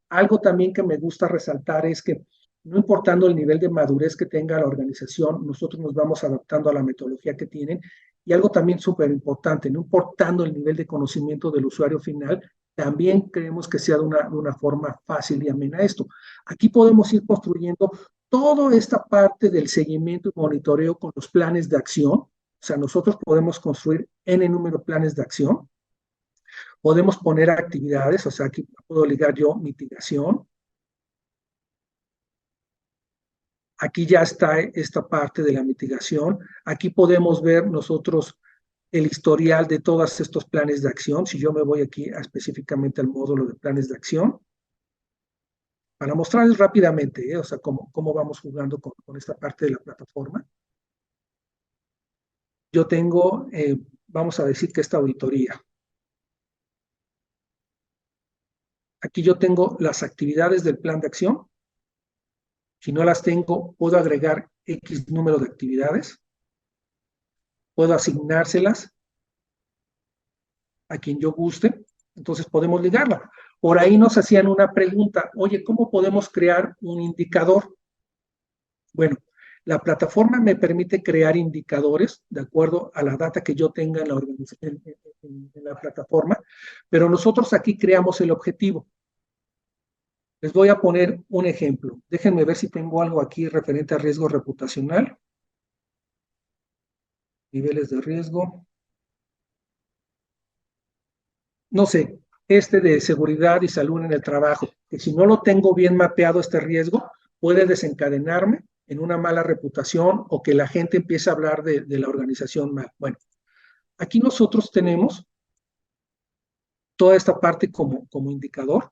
S2: Algo también que me gusta resaltar es que no importando el nivel de madurez que tenga la organización, nosotros nos vamos adaptando a la metodología que tienen. Y algo también súper importante, no importando el nivel de conocimiento del usuario final, también creemos que sea de una forma fácil y amena esto. Aquí podemos ir construyendo toda esta parte del seguimiento y monitoreo con los planes de acción. O sea, nosotros podemos construir N número de planes de acción. Podemos poner actividades, o sea, aquí puedo ligar yo mitigación. Aquí ya está esta parte de la mitigación. Aquí podemos ver nosotros el historial de todos estos planes de acción. Si yo me voy aquí específicamente al módulo de planes de acción, para mostrarles rápidamente, o sea, cómo vamos jugando con esta parte de la plataforma. Yo tengo, vamos a decir que esta auditoría. Aquí yo tengo las actividades del plan de acción. Si no las tengo, puedo agregar X número de actividades. Puedo asignárselas a quien yo guste. Entonces podemos ligarla. Por ahí nos hacían una pregunta, oye, ¿cómo podemos crear un indicador? Bueno, la plataforma me permite crear indicadores de acuerdo a la data que yo tenga en la organización, en la plataforma, pero nosotros aquí creamos el objetivo. Les voy a poner un ejemplo. Déjenme ver si tengo algo aquí referente a riesgo reputacional. Niveles de riesgo. No sé, de seguridad y salud en el trabajo, que si no lo tengo bien mapeado este riesgo, puede desencadenarme en una mala reputación o que la gente empiece a hablar de la organización mal. Bueno, aquí nosotros tenemos toda esta parte como indicador.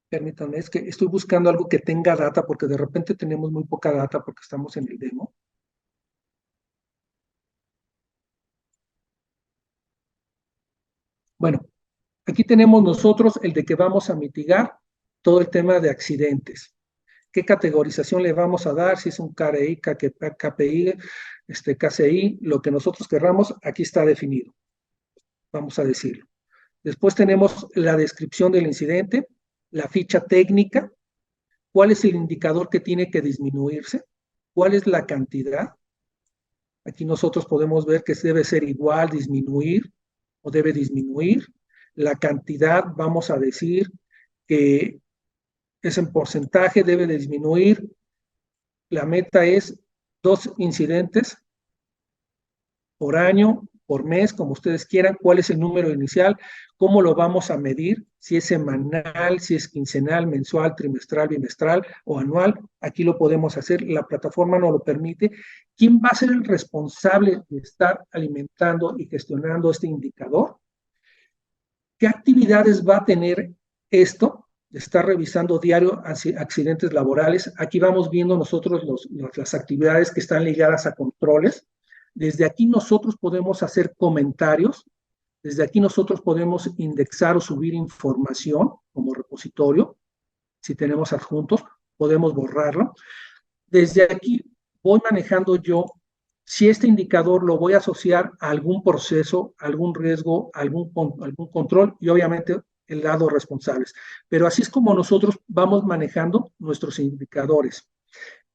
S2: Permítanme, es que estoy buscando algo que tenga data, porque de repente tenemos muy poca data porque estamos en el demo. Bueno, aquí tenemos nosotros el de que vamos a mitigar todo el tema de accidentes. ¿Qué categorización le vamos a dar? Si es un KRI, KPI, KCI, lo que nosotros querramos, aquí está definido. Vamos a decirlo. Después tenemos la descripción del incidente, la ficha técnica, cuál es el indicador que tiene que disminuirse, cuál es la cantidad. Aquí nosotros podemos ver que debe ser igual, disminuir o debe disminuir. La cantidad, vamos a decir que es en porcentaje, debe de disminuir. La meta es 2 incidentes por año, por mes, como ustedes quieran. ¿Cuál es el número inicial? ¿Cómo lo vamos a medir? Si es semanal, si es quincenal, mensual, trimestral, bimestral o anual. Aquí lo podemos hacer. La plataforma nos lo permite. ¿Quién va a ser el responsable de estar alimentando y gestionando este indicador? ¿Qué actividades va a tener esto? Está revisando diario accidentes laborales. Aquí vamos viendo nosotros las actividades que están ligadas a controles. Desde aquí nosotros podemos hacer comentarios. Desde aquí nosotros podemos indexar o subir información como repositorio. Si tenemos adjuntos, podemos borrarlo. Desde aquí voy manejando yo si este indicador lo voy a asociar a algún proceso, algún riesgo, algún control y obviamente el lado responsables. Pero así es como nosotros vamos manejando nuestros indicadores.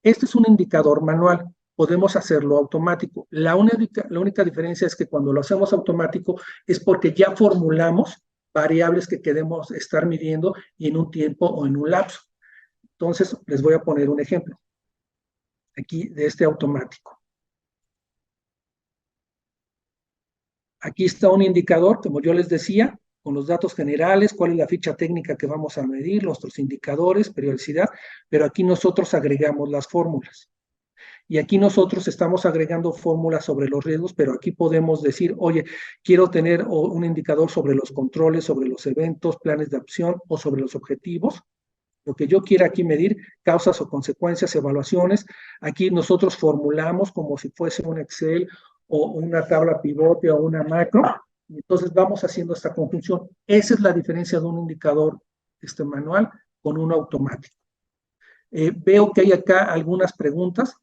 S2: Este es un indicador manual, podemos hacerlo automático. La única diferencia es que cuando lo hacemos automático es porque ya formulamos variables que queremos estar midiendo y en un tiempo o en un lapso. Entonces, les voy a poner un ejemplo aquí de este automático. Aquí está un indicador, como yo les decía, con los datos generales, cuál es la ficha técnica que vamos a medir, nuestros indicadores, periodicidad, pero aquí nosotros agregamos las fórmulas. Y aquí nosotros estamos agregando fórmulas sobre los riesgos, pero aquí podemos decir, oye, quiero tener un indicador sobre los controles, sobre los eventos, planes de acción o sobre los objetivos. Lo que yo quiera aquí medir, causas o consecuencias, evaluaciones. Aquí nosotros formulamos como si fuese un Excel o una tabla pivote o una macro. Y entonces vamos haciendo esta conjunción. Esa es la diferencia de un indicador manual con uno automático. Veo que hay acá algunas preguntas.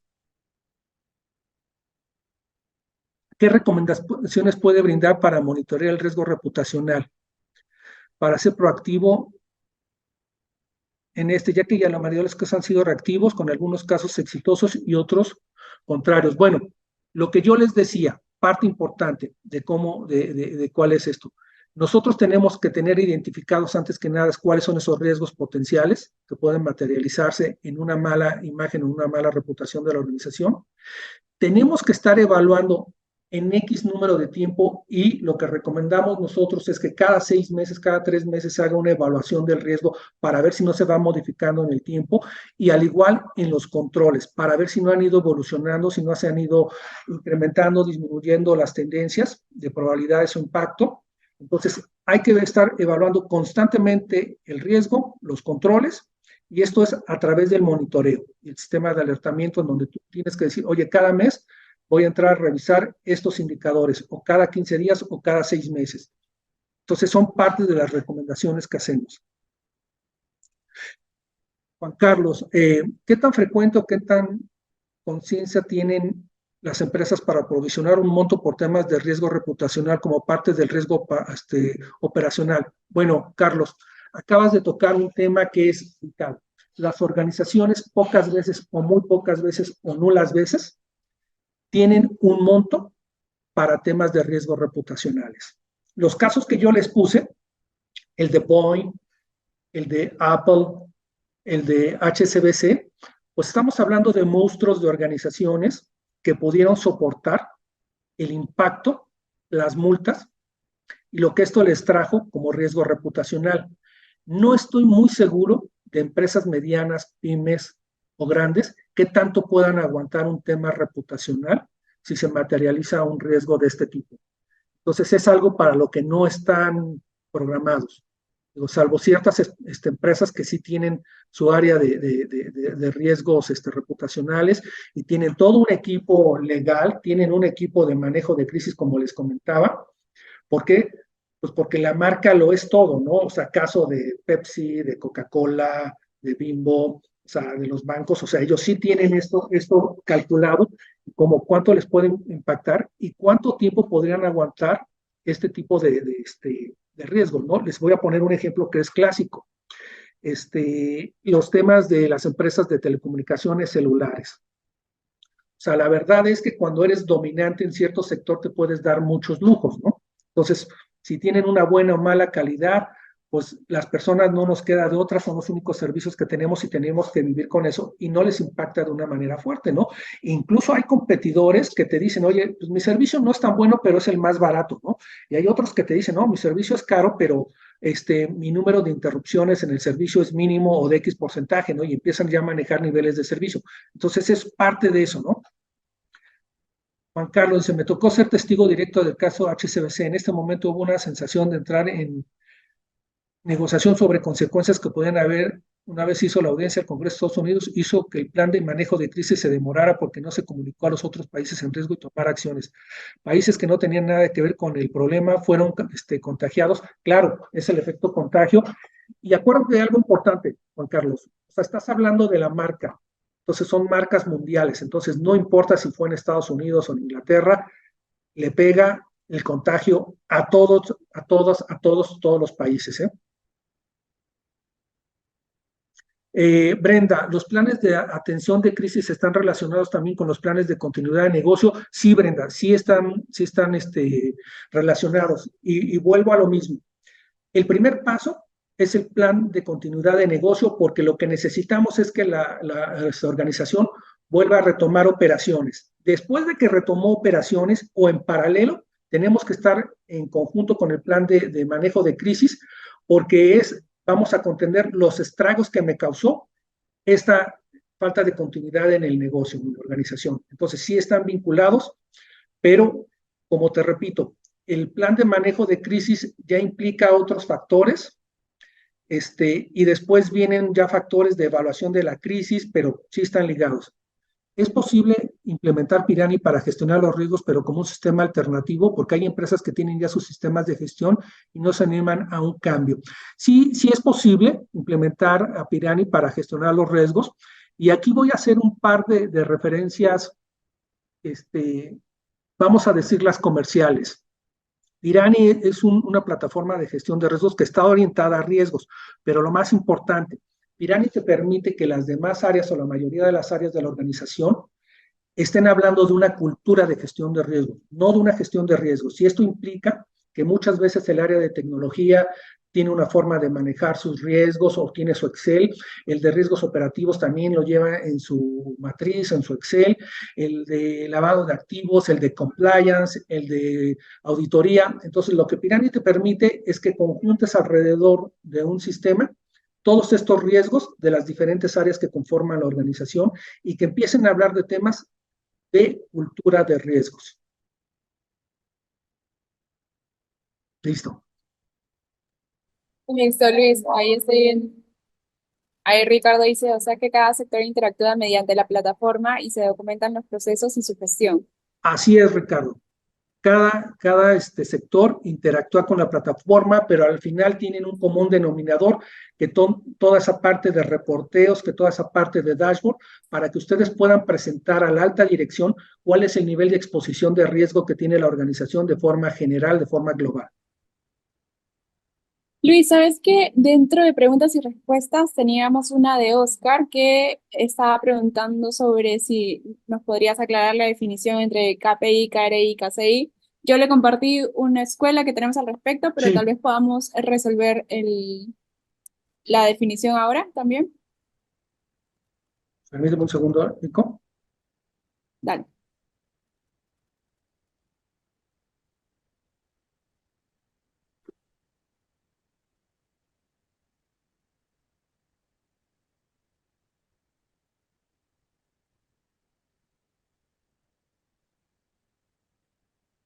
S2: ¿Qué recomendaciones puede brindar para monitorear el riesgo reputacional? Para ser proactivo en ya que ya la mayoría de los casos han sido reactivos, con algunos casos exitosos y otros contrarios. Bueno, lo que yo les decía, parte importante de cuál es esto. Nosotros tenemos que tener identificados antes que nada cuáles son esos riesgos potenciales que pueden materializarse en una mala imagen o una mala reputación de la organización. Tenemos que estar evaluando en X número de tiempo y lo que recomendamos nosotros es que cada 6 meses, cada 3 meses se haga una evaluación del riesgo para ver si no se va modificando en el tiempo y al igual en los controles, para ver si no han ido evolucionando, si no se han ido incrementando, disminuyendo las tendencias de probabilidades o impacto. Entonces, hay que estar evaluando constantemente el riesgo, los controles, y esto es a través del monitoreo, el sistema de alertamiento en donde tú tienes que decir, oye, cada mes voy a entrar a revisar estos indicadores, o cada 15 días o cada 6 meses. Entonces, son parte de las recomendaciones que hacemos. Juan Carlos, ¿qué tan frecuente o qué tan conciencia tienen las empresas para provisionar un monto por temas de riesgo reputacional como parte del riesgo operacional? Bueno, Carlos, acabas de tocar un tema que es vital. Las organizaciones pocas veces o muy pocas veces o nulas veces tienen un monto para temas de riesgos reputacionales. Los casos que yo les puse, el de Boeing, el de Apple, el de HSBC, pues estamos hablando de monstruos de organizaciones que pudieron soportar el impacto, las multas y lo que esto les trajo como riesgo reputacional. No estoy muy seguro de empresas medianas, pymes o grandes que tanto puedan aguantar un tema reputacional si se materializa un riesgo de este tipo. Entonces es algo para lo que no están programados. Digo, salvo ciertas empresas que sí tienen su área de riesgos reputacionales y tienen todo un equipo legal, tienen un equipo de manejo de crisis, como les comentaba. ¿Por qué? Pues porque la marca lo es todo, ¿no? O sea, caso de Pepsi, de Coca-Cola, de Bimbo, o sea, de los bancos, o sea, ellos sí tienen esto calculado, como cuánto les pueden impactar y cuánto tiempo podrían aguantar este tipo de riesgo, ¿no? Les voy a poner un ejemplo que es clásico. Los temas de las empresas de telecomunicaciones celulares. O sea, la verdad es que cuando eres dominante en cierto sector te puedes dar muchos lujos, ¿no? Entonces, si tienen una buena o mala calidad, pues las personas no nos queda de otra, son los únicos servicios que tenemos y tenemos que vivir con eso y no les impacta de una manera fuerte, ¿no? Incluso hay competidores que te dicen, oye, pues mi servicio no es tan bueno, pero es el más barato, ¿no? Y hay otros que te dicen, no, mi servicio es caro, pero mi número de interrupciones en el servicio es mínimo o de X porcentaje, ¿no? Y empiezan ya a manejar niveles de servicio. Entonces es parte de eso, ¿no? Juan Carlos dice, me tocó ser testigo directo del caso HCBC. En este momento hubo una sensación de entrar en negociación sobre consecuencias que podían haber. Una vez hizo la audiencia del Congreso de Estados Unidos, hizo que el plan de manejo de crisis se demorara porque no se comunicó a los otros países en riesgo y tomar acciones. Países que no tenían nada que ver con el problema fueron contagiados. Claro, es el efecto contagio. Y acuérdate de algo importante, Juan Carlos. O sea, estás hablando de la marca. Entonces son marcas mundiales. Entonces no importa si fue en Estados Unidos o en Inglaterra, le pega el contagio a todos, a todos, a todos, todos los países. Brenda, ¿los planes de atención de crisis están relacionados también con los planes de continuidad de negocio? Sí, Brenda, sí están relacionados. Y vuelvo a lo mismo. El primer paso es el plan de continuidad de negocio porque lo que necesitamos es que la organización vuelva a retomar operaciones. Después de que retomó operaciones o en paralelo, tenemos que estar en conjunto con el plan de manejo de crisis porque vamos a contener los estragos que me causó esta falta de continuidad en el negocio, en la organización. Entonces, sí están vinculados, pero como te repito, el plan de manejo de crisis ya implica otros factores, y después vienen ya factores de evaluación de la crisis, pero sí están ligados. Es posible implementar Pirani para gestionar los riesgos, pero como un sistema alternativo, porque hay empresas que tienen ya sus sistemas de gestión y no se animan a un cambio. Sí, sí es posible implementar a Pirani para gestionar los riesgos, y aquí voy a hacer un par de referencias, vamos a decir las comerciales. Pirani es una plataforma de gestión de riesgos que está orientada a riesgos, pero lo más importante, Pirani te permite que las demás áreas o la mayoría de las áreas de la organización estén hablando de una cultura de gestión de riesgos, no de una gestión de riesgos. Y esto implica que muchas veces el área de tecnología tiene una forma de manejar sus riesgos o tiene su Excel, el de riesgos operativos también lo lleva en su matriz, en su Excel, el de lavado de activos, el de compliance, el de auditoría. Entonces, lo que Pirani te permite es que conjuntes alrededor de un sistema todos estos riesgos de las diferentes áreas que conforman la organización y que empiecen a hablar de temas de cultura de riesgos. Listo.
S1: Listo, Luis, ahí estoy viendo. Ahí Ricardo dice, o sea que cada sector interactúa mediante la plataforma y se documentan los procesos y su gestión.
S2: Así es, Ricardo. Cada sector interactúa con la plataforma, pero al final tienen un común denominador, que toda esa parte de reporteos, que toda esa parte de dashboard, para que ustedes puedan presentar a la alta dirección cuál es el nivel de exposición de riesgo que tiene la organización de forma general, de forma global.
S1: Luis, ¿sabes qué? Dentro de preguntas y respuestas teníamos una de Oscar que estaba preguntando sobre si nos podrías aclarar la definición entre KPI, KRI y KCI. Yo le compartí una escuela que tenemos al respecto, pero tal
S2: Sí,
S1: vez podamos resolver la definición ahora también.
S2: permíteme un segundo, Nico.
S1: Dale.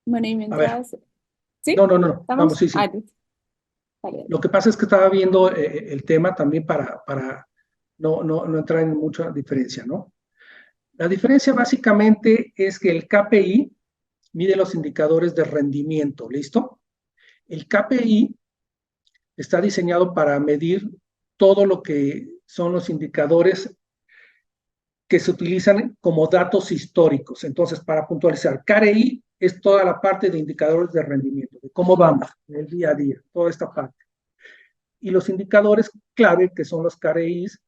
S1: Bueno, y
S2: A ver,
S1: mientras...
S2: no,
S1: ¿Sí?
S2: no, no, vamos,
S1: ¿Estamos?
S2: sí,
S1: Ah,
S2: sí.
S1: listo.
S2: Lo que pasa es que estaba viendo el tema también para no entrar en mucha diferencia, ¿no? La diferencia básicamente es que el KPI mide los indicadores de rendimiento, ¿listo? El KPI está diseñado para medir todo lo que son los indicadores que se utilizan como datos históricos. Entonces, para puntualizar, KRI es toda la parte de indicadores de rendimiento, de cómo vamos en el día a día, toda esta parte. Y los indicadores clave, que son los KRIs,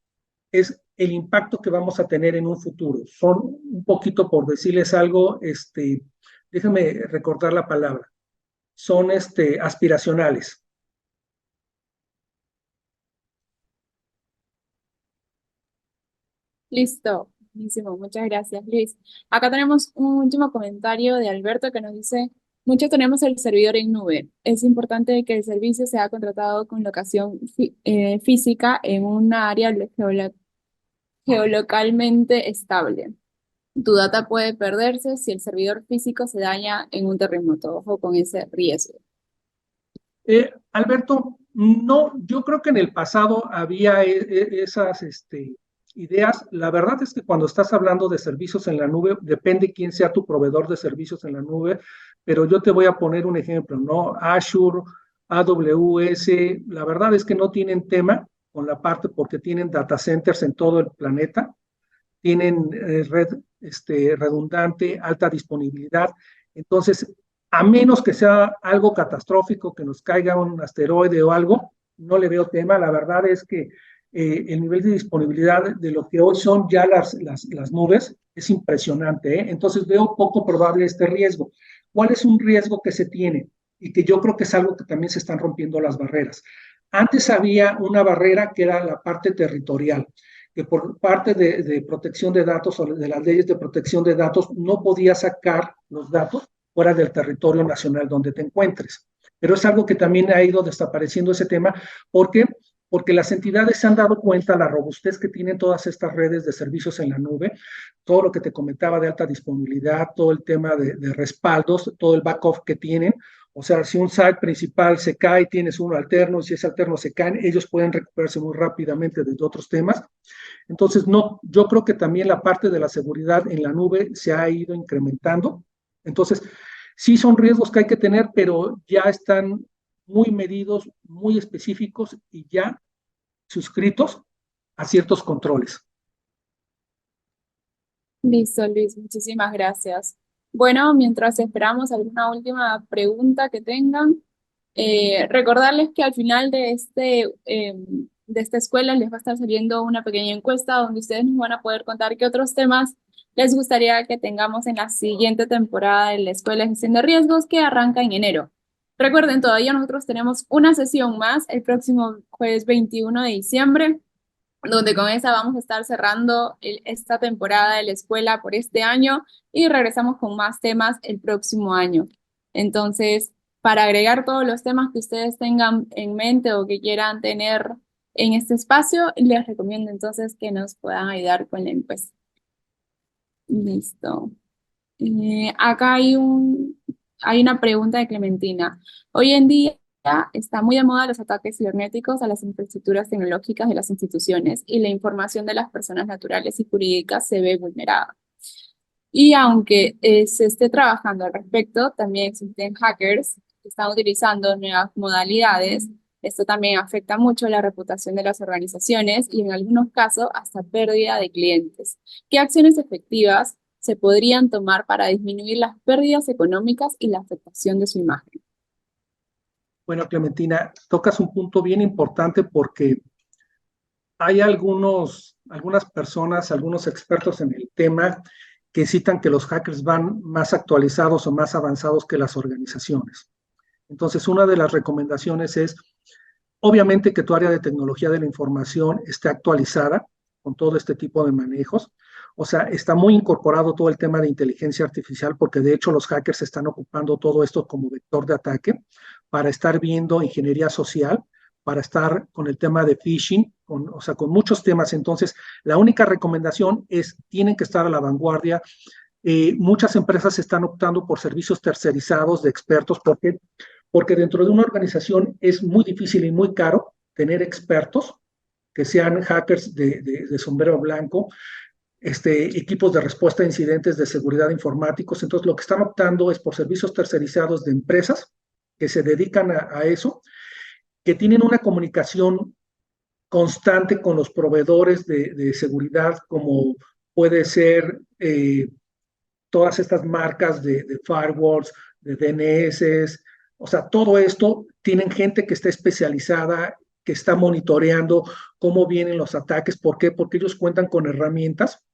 S2: es el impacto que vamos a tener en un futuro. Son un poquito, por decirles algo, déjenme recordar la palabra, son aspiracionales.
S1: Listo, buenísimo, muchas gracias, Luis. Acá tenemos un último comentario de Alberto que nos dice, muchos tenemos el servidor en nube. Es importante que el servicio sea contratado con locación física en una área geolocalmente estable. Tu data puede perderse si el servidor físico se daña en un terremoto. Ojo con ese riesgo.
S2: Alberto, no, yo creo que en el pasado había esas ideas. La verdad es que cuando estás hablando de servicios en la nube, depende quién sea tu proveedor de servicios en la nube, pero yo te voy a poner un ejemplo, ¿no? Azure, AWS, la verdad es que no tienen tema con la parte porque tienen data centers en todo el planeta, tienen red redundante, alta disponibilidad. Entonces, a menos que sea algo catastrófico, que nos caiga un asteroide o algo, no le veo tema. La verdad es que el nivel de disponibilidad de lo que hoy son ya las nubes es impresionante, ¿eh? Entonces veo poco probable este riesgo. ¿Cuál es un riesgo que se tiene? Y que yo creo que es algo que también se están rompiendo las barreras. Antes había una barrera que era la parte territorial, que por parte de protección de datos o de las leyes de protección de datos no podía sacar los datos fuera del territorio nacional donde te encuentres. Pero es algo que también ha ido desapareciendo ese tema. ¿Por qué? Porque las entidades se han dado cuenta de la robustez que tienen todas estas redes de servicios en la nube, todo lo que te comentaba de alta disponibilidad, todo el tema de respaldos, todo el backup que tienen. O sea, si un site principal se cae, tienes uno alterno, y si ese alterno se cae, ellos pueden recuperarse muy rápidamente desde otros temas. Entonces, no, yo creo que también la parte de la seguridad en la nube se ha ido incrementando. Entonces, sí son riesgos que hay que tener, pero ya están muy medidos, muy específicos y ya suscritos a ciertos controles.
S1: Listo, Luis, muchísimas gracias. Bueno, mientras esperamos alguna última pregunta que tengan, recordarles que al final de esta escuela les va a estar saliendo una pequeña encuesta donde ustedes nos van a poder contar qué otros temas les gustaría que tengamos en la siguiente temporada de la Escuela de Gestión de Riesgos que arranca en enero. Recuerden, todavía nosotros tenemos una sesión más el próximo jueves 21 de diciembre, donde con esa vamos a estar cerrando esta temporada de la escuela por este año y regresamos con más temas el próximo año. Entonces, para agregar todos los temas que ustedes tengan en mente o que quieran tener en este espacio, les recomiendo entonces que nos puedan ayudar con la encuesta. Listo. Acá hay una pregunta de Clementina. Hoy en día está muy de moda los ataques cibernéticos a las infraestructuras tecnológicas de las instituciones y la información de las personas naturales y jurídicas se ve vulnerada. Y aunque se esté trabajando al respecto, también existen hackers que están utilizando nuevas modalidades. Esto también afecta mucho la reputación de las organizaciones y en algunos casos hasta pérdida de clientes. ¿Qué acciones efectivas se podrían tomar para disminuir las pérdidas económicas y la afectación de su imagen?
S2: Bueno, Clementina, tocas un punto bien importante porque hay algunas personas, algunos expertos en el tema que citan que los hackers van más actualizados o más avanzados que las organizaciones. Entonces, una de las recomendaciones es, obviamente, que tu área de tecnología de la información esté actualizada con todo este tipo de manejos. O sea, está muy incorporado todo el tema de inteligencia artificial porque de hecho los hackers están ocupando todo esto como vector de ataque para estar viendo ingeniería social, para estar con el tema de phishing, o sea, con muchos temas. Entonces, la única recomendación es, tienen que estar a la vanguardia. Muchas empresas están optando por servicios tercerizados de expertos. ¿Por qué? porque dentro de una organización es muy difícil y muy caro tener expertos que sean hackers de sombrero blanco, equipos de respuesta a incidentes de seguridad informáticos. Entonces, lo que están optando es por servicios tercerizados de empresas que se dedican a eso, que tienen una comunicación constante con los proveedores de seguridad, como puede ser todas estas marcas de firewalls, de DNS, o sea, todo esto tienen gente que está especializada, que está monitoreando cómo vienen los ataques. ¿Por qué? Porque ellos cuentan con herramientas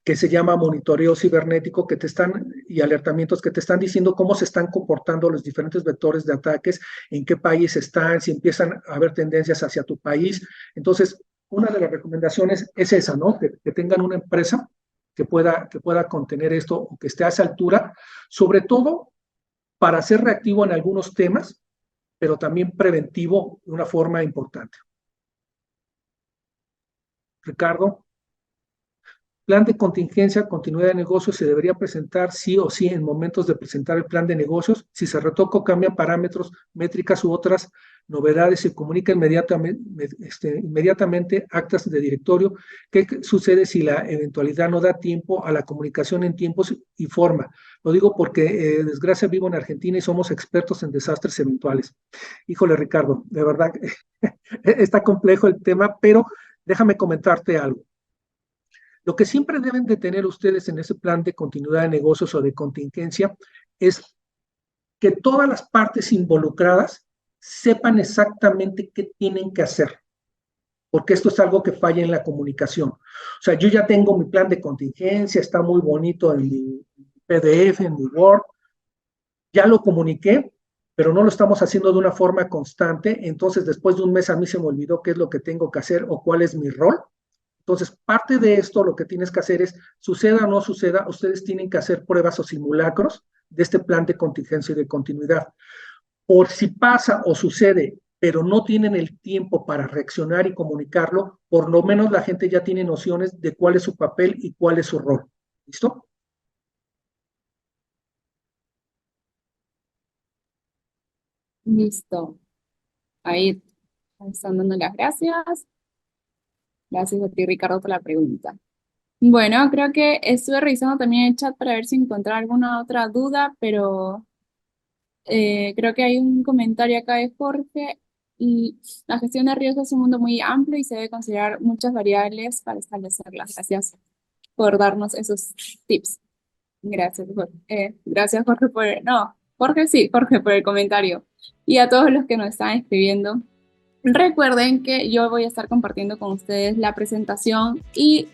S2: que se llama monitoreo cibernético, que te están, y alertamientos que te están diciendo cómo se están comportando los diferentes vectores de ataques, en qué país están, si empiezan a haber tendencias hacia tu país. Entonces, una de las recomendaciones es esa, ¿no? Que tengan una empresa que pueda contener esto o que esté a esa altura, sobre todo para ser reactivo en algunos temas, pero también preventivo de una forma importante. Ricardo. Plan de contingencia, continuidad de negocios, se debería presentar sí o sí en momentos de presentar el plan de negocios. Si se retoca o cambian parámetros, métricas u otras novedades, se comunica inmediatamente actas de directorio. ¿Qué sucede si la eventualidad no da tiempo a la comunicación en tiempos y forma? Lo digo porque, desgracia, vivo en Argentina y somos expertos en desastres eventuales. Híjole, Ricardo, de verdad, está complejo el tema, pero déjame comentarte algo. Lo que siempre deben de tener ustedes en ese plan de continuidad de negocios o de contingencia es que todas las partes involucradas sepan exactamente qué tienen que hacer, porque esto es algo que falla en la comunicación. O sea, yo ya tengo mi plan de contingencia, está muy bonito en mi PDF, en mi Word, ya lo comuniqué, pero no lo estamos haciendo de una forma constante. Entonces, después de un mes a mí se me olvidó qué es lo que tengo que hacer o cuál es mi rol. Entonces, parte de esto lo que tienes que hacer es, suceda o no suceda, ustedes tienen que hacer pruebas o simulacros de este plan de contingencia y de continuidad. Por si pasa o sucede, pero no tienen el tiempo para reaccionar y comunicarlo, por lo menos la gente ya tiene nociones de cuál es su papel y cuál es su rol. ¿Listo?
S1: Listo. Ahí están dando las gracias. Gracias a ti, Ricardo, por la pregunta. Bueno, creo que estuve revisando también el chat para ver si encontraba alguna otra duda, pero creo que hay un comentario acá de Jorge. Y la gestión de riesgos es un mundo muy amplio y se debe considerar muchas variables para establecerlas. Gracias por darnos esos tips. Gracias, Jorge. Gracias, Jorge, No, Jorge sí, Jorge, por el comentario. Y a todos los que nos están escribiendo. Recuerden que yo voy a estar compartiendo con ustedes la presentación y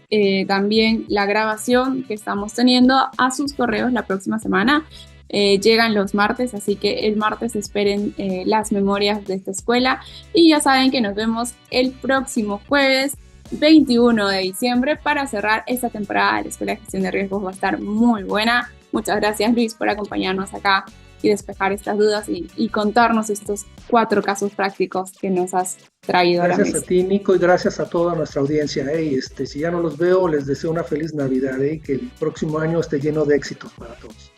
S1: también la grabación que estamos teniendo a sus correos la próxima semana. Llegan los martes, así que el martes esperen las memorias de esta escuela. Y ya saben que nos vemos el próximo jueves 21 de diciembre para cerrar esta temporada. La Escuela de Gestión de Riesgos va a estar muy buena. Muchas gracias, Luis, por acompañarnos acá y despejar estas dudas y contarnos estos 4 casos prácticos que nos has traído.
S2: Gracias a ti, Nico, y gracias a toda nuestra audiencia. Si ya no los veo, les deseo una feliz Navidad, que el próximo año esté lleno de éxitos para todos.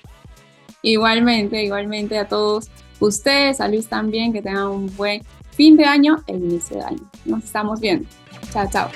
S1: Igualmente a todos ustedes, a Luis también, que tengan un buen fin de año e inicio de año. Nos estamos viendo. Chao, chao.